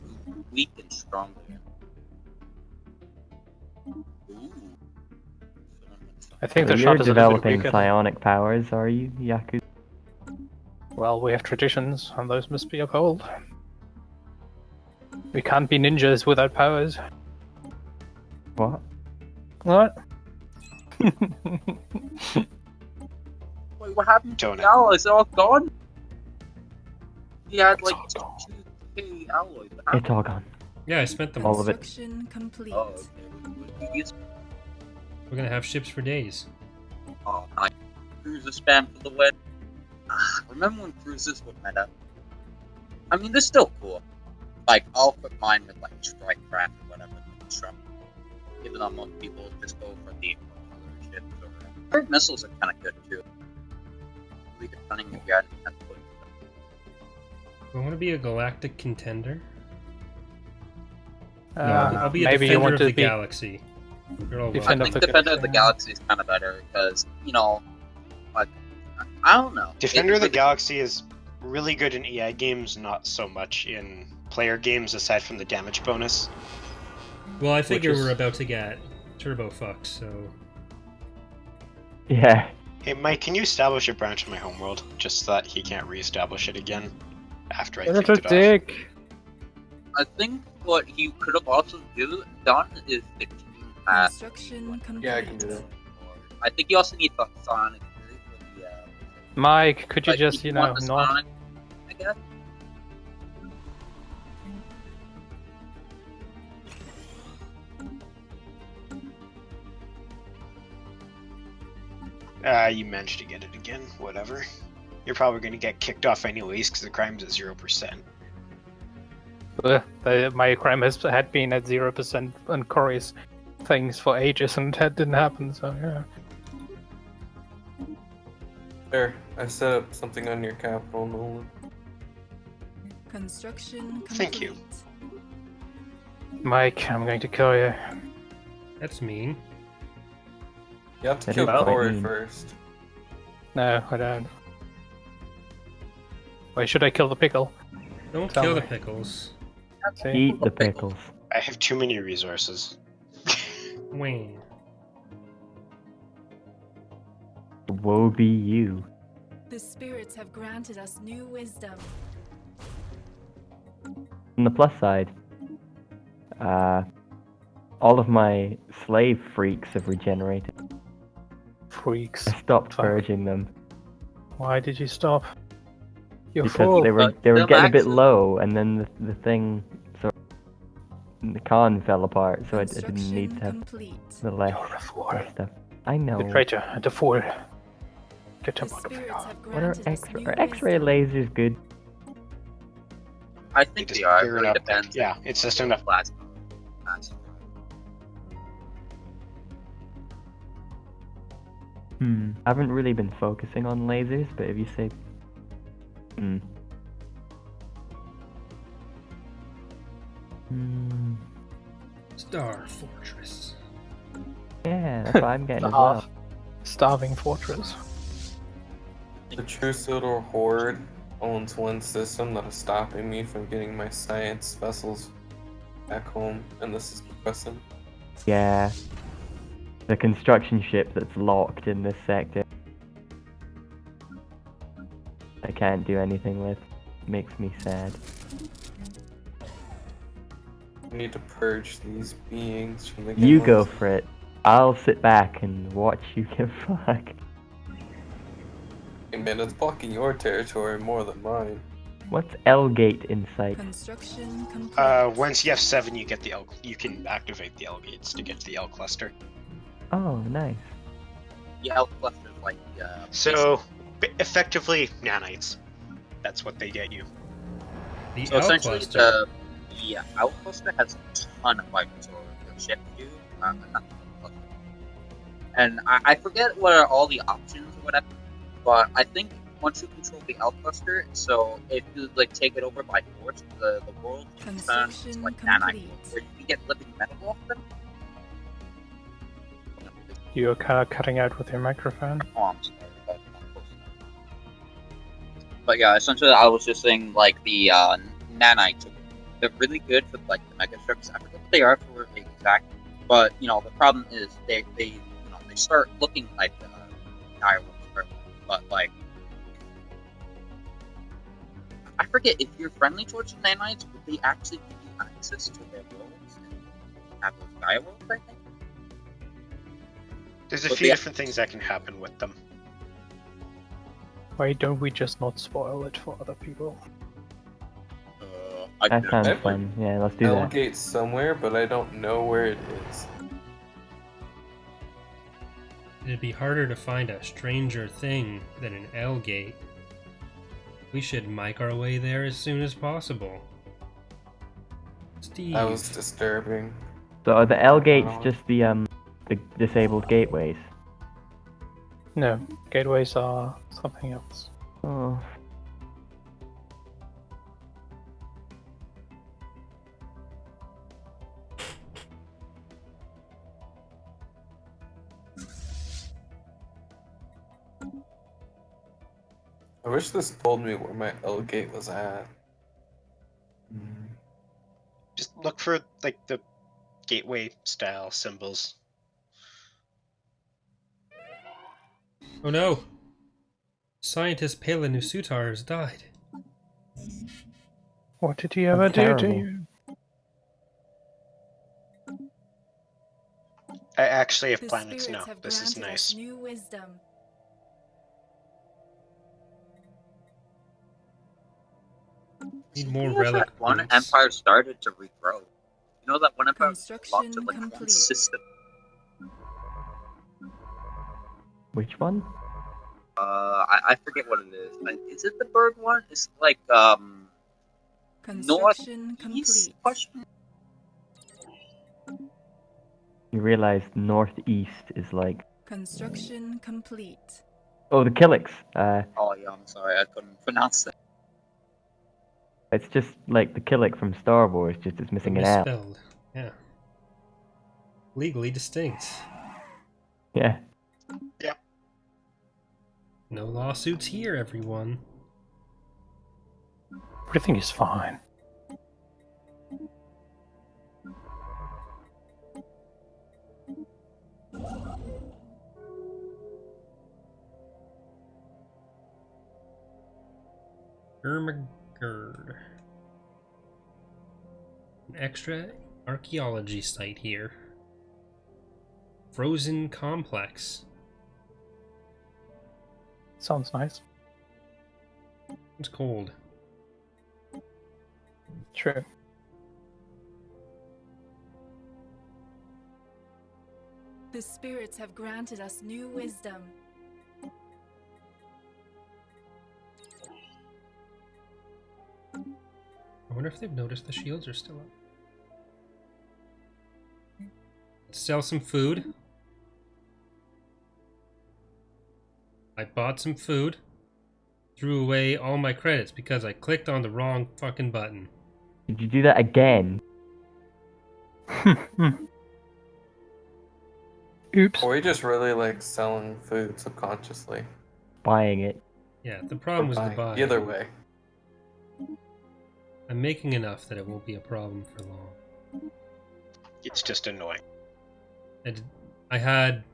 weak and strong. Ooh. I think the So you're shard is a little bit developing weaker. psionic powers, are you, Yaku? Well, we have traditions, and those must be upheld. We can't be ninjas without powers. What? What? Wait, what happened to Donut. the alloys? They're all gone? He had like It's all 2k alloys. What It's happened? all gone. Yeah, I spent them. All of it. Construction complete. Oh, okay. We're gonna have ships for days. Oh, nice. Cruiser spam for the win. Remember when cruisers were meta? I mean, they're still cool. Like, I'll put mine with like strike craft or whatever. Even though most people just go for the other ships or whatever. Bird missiles are kind of good too. Really depending if you had I want to be a galactic contender. Uh, I'll be a maybe you defender want of to the be galaxy. You're all Defender I welcome. think the Defender of the Galaxy is kind of better because, like, I don't know. Defender of the It- Galaxy is really good in EI games, not so much in player games aside from the damage bonus. Well, I figure Which is- we're about to get turbo fucked, so Yeah. Hey Mike, can you establish a branch in my homeworld just so that he can't reestablish it again after I Little kicked it off? dick. I think what you could have also done is the king pass. Construction complete. Yeah, I can do that. I think you also need the Sonic for the. Mike, could you like, just, if you want know, the not? Sonic, I guess. You managed to get it again. Whatever. You're probably going to get kicked off anyways because the crime's at 0%. My crime had been at 0% on Corey's things for ages, and that didn't happen. So yeah. There, I set up something on your capital, Nolan. Construction complete. Thank you. Mike, I'm going to kill you. that's mean. You have to That kill is quite Corey mean. first. No, I don't. Why should I kill the pickle? Don't Tell kill the me. pickles. See? Eat the pickles. I have too many resources. Wayne. Woe be you. The spirits have granted us new wisdom. On the plus side, all of my slave freaks have regenerated. Freaks. I stopped Fuck. purging them Why did you stop? You're because full. they were the getting a bit maximum- low, and then the thing, so the con fell apart, so I didn't need to have complete. the less You're a fool. stuff. I know. The traitor and the fool. Get The him out of here. spirits have What are granted us X-ray? new Are X-ray wisdom. lasers good? I think just they are. It clear it really up, depends. yeah, on it's what just your enough- plasma. I haven't really been focusing on lasers, but if you say, Star Fortress. yeah, that's what I'm getting as well. Starving fortress. The true Silver Horde owns one system that is stopping me from getting my science vessels back home, and this is progressing. Yeah, the construction ship that's locked in this sector. I can't do anything with. Makes me sad. I need to purge these beings from the You game. go for it. I'll sit back and watch you get fucked. Hey man, it's blocking your territory more than mine. What's L-gate in sight? Construction complete. Once you have 7, you get the L. You can activate the L gates to get to the L cluster. Oh, nice. The L cluster is like So, effectively, nanites. That's what they get you. The so L essentially cluster. the L cluster has a ton of items, so the ship do. Not the cluster. And I forget what are all the options or whatever, but I think once you control the L cluster, so if you like take it over by force, the world turns Construction like complete. nanite, where you can get living metal off them. You're kind of cutting out with your microphone. Oh, I'm sorry, but not close enough. But yeah, essentially, I was just saying like the nanites. They're really good for like the mega strips. I forget what they are for the exact, but you know the problem is they start looking like direwolves, but like I forget if you're friendly towards the nanites, would they actually give you access to their worlds and have those direwolves? I think. There's a But few the- different things that can happen with them. Why don't we just not spoil it for other people? I That don't sounds know. I've fun. Yeah, let's do that. L-gate somewhere, but I don't know where it is. It'd be harder to find a stranger thing than an L gate. We should mic our way there as soon as possible. Steve. That was disturbing. So are the L-gates just the disabled gateways? No, gateways are something else. Oh. I wish this told me where my L-gate was at. Just look for like the gateway style symbols. Oh no! Scientist Palin Usutar has died. What did he ever do to terrible. you? I actually have The planets spirits now. have This is granted us nice. new wisdom. Need more You know that relic one points. empire started to regrow. You know that one empire belonged Construction to like one complete. system. Which one? I forget what it is. Is it the bird one? It's like Construction northeast complete. question. You realize northeast is like... Construction complete. Oh, the Killiks. Oh yeah, I'm sorry, I couldn't pronounce it. It's just like the Killik from Star Wars, just it's missing an L. Misspelled. Yeah. Legally distinct. Yeah. No lawsuits here, everyone. Everything is fine. Ermagerd. An extra archaeology site here. Frozen complex. Sounds nice. It's cold. True. The spirits have granted us new wisdom. I wonder if they've noticed the shields are still up. Let's sell some food. I bought some food. Threw away all my credits because I clicked on the wrong fucking button. Did you do that again? Oops. Or he just really likes selling food subconsciously. Buying it. Yeah, the Or problem was the buying. buy. Either way. I'm making enough that it won't be a problem for long. It's just annoying. I had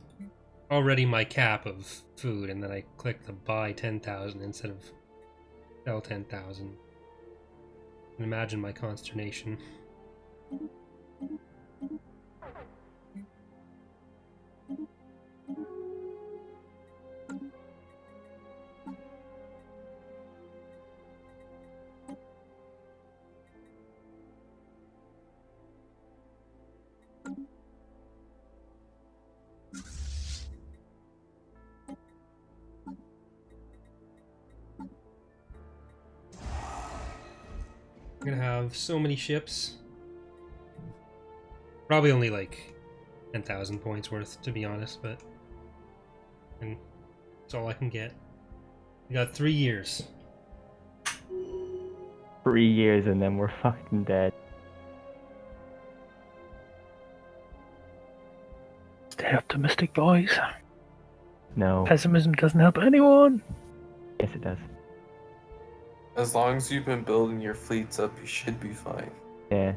already my cap of food, and then I clicked the buy 10,000 instead of sell 10,000. Imagine my consternation. I'm gonna have so many ships. Probably only like 10,000 points worth, to be honest, but and that's all I can get. We got 3 years. 3 years and then we're fucking dead. Stay optimistic, boys. No. Pessimism doesn't help anyone. Yes, it does. As long as you've been building your fleets up, you should be fine. Yeah.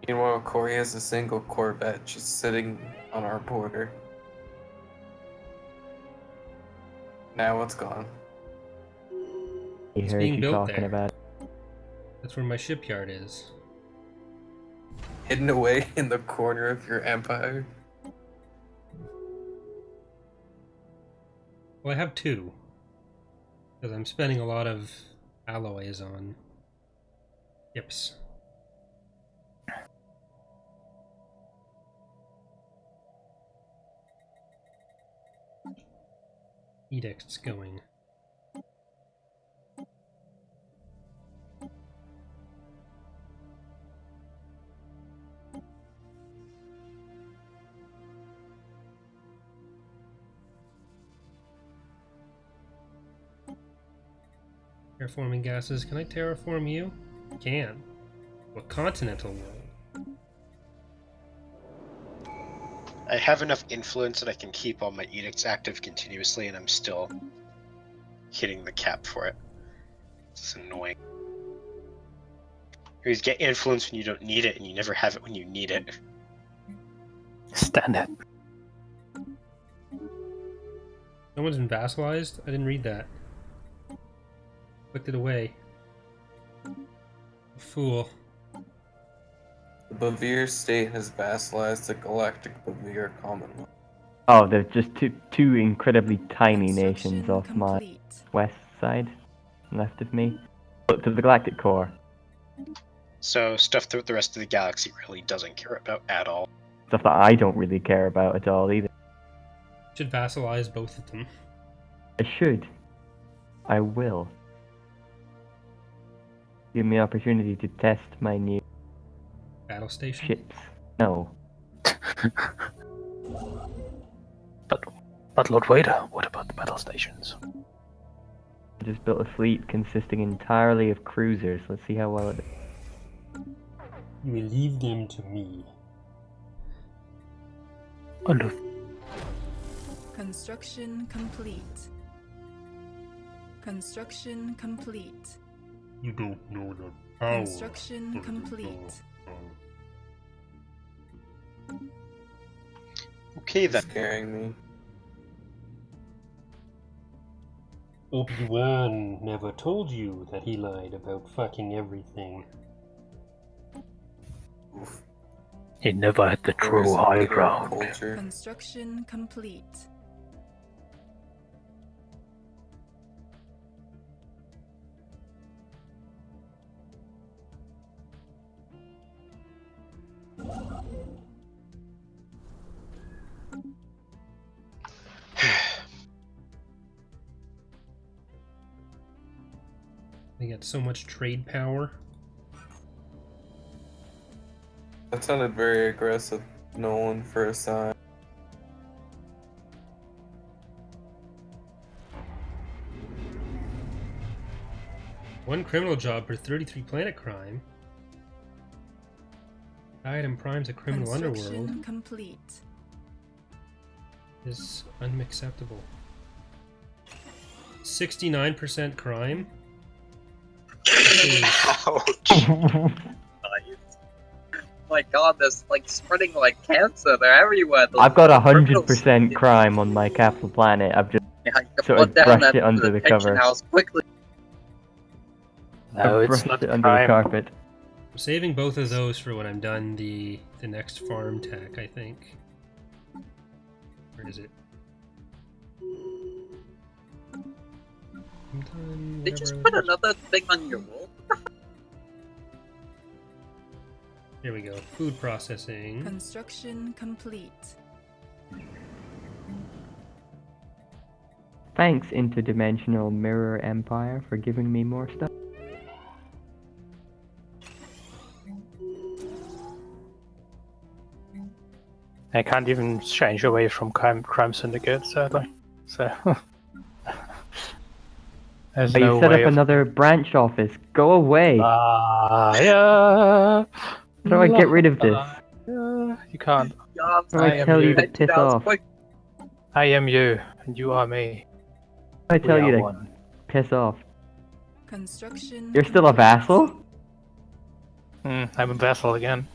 Meanwhile, Corey has a single Corvette just sitting on our border. Now it's gone. He It's heard being you built talking there. about it. That's where my shipyard is. Hidden away in the corner of your empire. Well, I have 2. Because I'm spending a lot of alloys on ships. Edicts going. Terraforming gases. Can I terraform you? I can. What continental world? I have enough influence that I can keep all my edicts active continuously, and I'm still hitting the cap for it. It's annoying. You get influence when you don't need it, and you never have it when you need it. Stand it. Someone's been vassalized? I didn't read that. Clicked it away. Fool. The Bavir state has vassalized the Galactic Bavir Commonwealth. Oh, they're just two incredibly tiny nations Construction off my complete. west side, left of me. Look to the Galactic Core. So stuff that the rest of the galaxy really doesn't care about at all. Stuff that I don't really care about at all either. Should vassalize both of them. I should. I will. Give me opportunity to test my new Battle station. ships. No. But Lord Vader, what about the battle stations? I just built a fleet consisting entirely of cruisers. Let's see how well it. You will leave them to me. Construction complete. Construction complete. You don't know the power. Construction of the complete. power. Okay then. Scaring me. Obi-Wan never told you that he lied about fucking everything. Oof. He never had the Where's true the high leader of ground. culture? Construction complete. They got so much trade power. That sounded very aggressive, Nolan, for a sign. One criminal job per 33 planet crime. Item primes a criminal Construction underworld complete. is unacceptable. 69% crime. Ouch. My god, there's like spreading like cancer. They're everywhere. Those I've got criminals. 100% crime on my capital planet. I've just Yeah, you sort put of down brushed that it under the detention cover. house quickly. No, I've it's brushed not it under crime. the carpet. I'm saving both of those for when I'm done the next farm tech, I think. Where is it? I'm done. They whatever just I put was- another thing on your wall. Here we go. Food processing. Construction complete. Thanks, Interdimensional Mirror Empire, for giving me more stuff. I can't even change away from crime syndicate, sadly. So there's Oh, no you set way up of... another branch office. Go away. Yeah. How do I get rid of this? You can't. Jobs How do I am tell you you. to detention piss house off? quick. I am you, and you are me. How do I tell We you are to one. piss off? Construction You're still a complete. vassal? I'm a vassal again.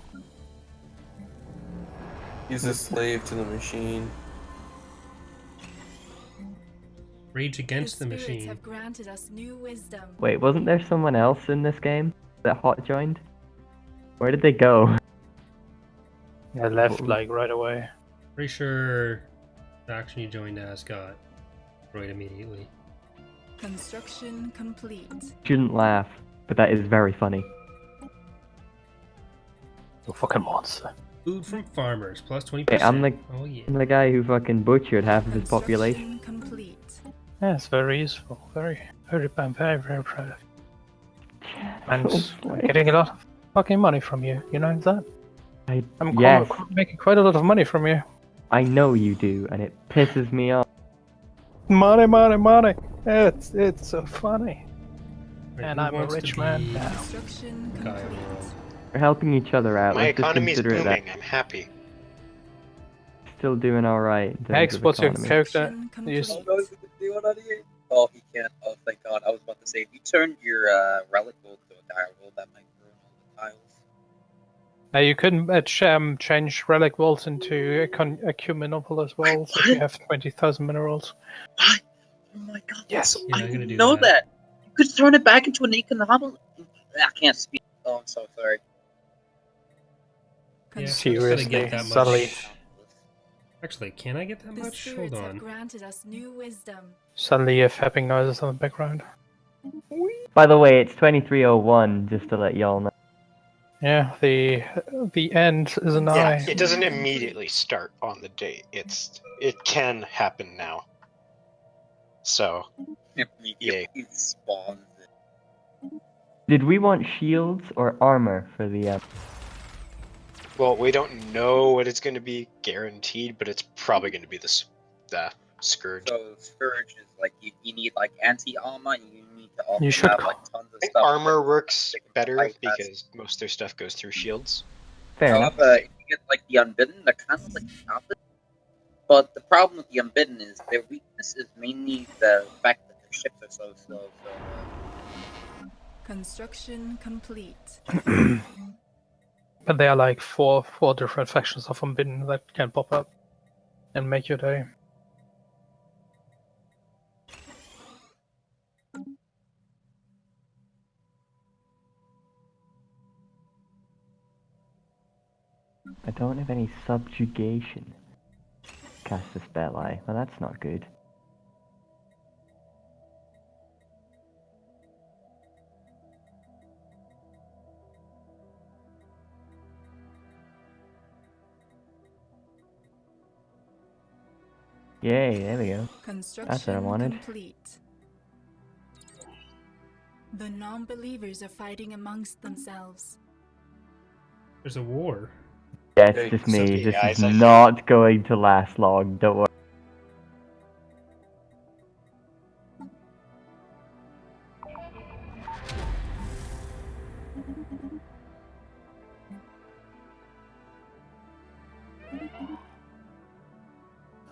He's a slave to the machine. Rage against the spirits machine. have granted us new wisdom. Wait, wasn't there someone else in this game that hot joined? Where did they go? I left What- like right away. Pretty sure the faction you joined as got destroyed immediately. Construction complete. Shouldn't laugh, but that is very funny. You fucking monster. Food from farmers plus 20%. Hey, I'm Oh yeah. the guy who fucking butchered half of his population. Construction complete. Yeah, it's very useful. I'm very proud of you. And Oh, getting a lot of fucking money from you. You know that? I'm yes, making quite a lot of money from you. I know you do, and it pisses me off. Money. It's so funny. Right, And who I'm a wants to rich man be now. Construction Gaia complete. World? We're helping each other out. My Let's just economy is consider it that. booming. I'm happy. Still doing alright. in terms Hex, of what's your economy. character? Construction You complete. Oh, he can't. Oh, thank God. I was about to say, if you turn your relic gold to a dire world, that might ruin all tiles. Now you can change relic vaults into a Q mineral as well, so if you have 20,000 minerals. What? Oh my god. Yes. Yeah, I I'm gonna didn't do know that. that. You could turn it back into an economical. I can't speak. Oh, I'm so sorry. Yeah, Construction first gotta Seriously, get that Sully. much. Actually, can I get that The much? Hold spirits have on. granted us new wisdom. Suddenly you have fapping noises on the background. By the way, it's 2301, just to let y'all know. Yeah, the end is an Yeah, eye. it doesn't immediately start on the date. It can happen now. So, Immediately spawns it. Did we want shields or armor for the? well, we don't know what it's going to be guaranteed, but it's probably going to be the Scourge. So Scourge is like you need like anti-armor, and you need to also You should have call- like tons of I think stuff. armor works better bypass. because most of their stuff goes through shields. Fair enough. However, if you get like the Unbidden, they're kind of like opposite. But the problem with the Unbidden is their weakness is mainly the fact that their ships are so slow. So Construction complete. But there are like four different factions of Unbidden that can pop up and make your day. I don't have any subjugation. Cast a spell eye. Well, that's not good. Yay, there we go. Construction wanted. complete. The non-believers are fighting amongst themselves. There's a war. Yeah, it's Hey, just so me. the This AIs, is I think. not going to last long. Don't worry.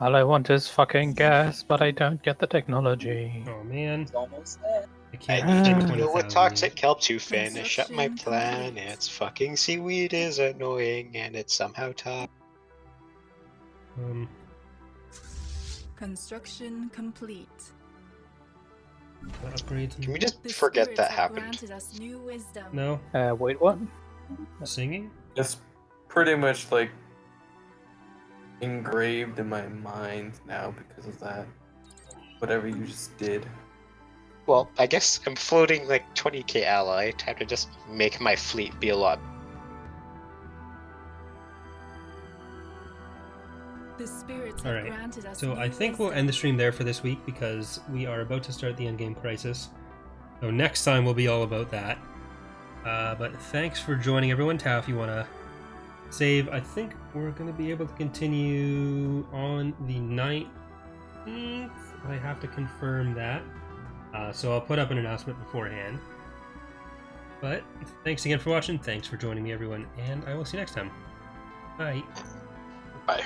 All I want is fucking gas, but I don't get the technology. Oh man, it's almost there. I I can't need get to deal 20,000 with yet. toxic kelp to finish up my Construction plan. complete. It's fucking seaweed is annoying and it's somehow top. Construction complete. Upgrades. Can we just The forget spirits that have happened? granted us new wisdom. No Wait, what? singing. It's pretty much like engraved in my mind now because of that. Whatever you just did. Well, I guess I'm floating like 20k ally. Time to just make my fleet be a lot. The spirits have Alright, granted us so new I think we'll wisdom. end the stream there for this week because we are about to start the endgame crisis. So next time will be all about that. But thanks for joining, everyone. Tao, if you want to save, I think we're going to be able to continue on the 19th. I have to confirm that. So I'll put up an announcement beforehand. But thanks again for watching. Thanks for joining me, everyone. And I will see you next time. Bye. Bye.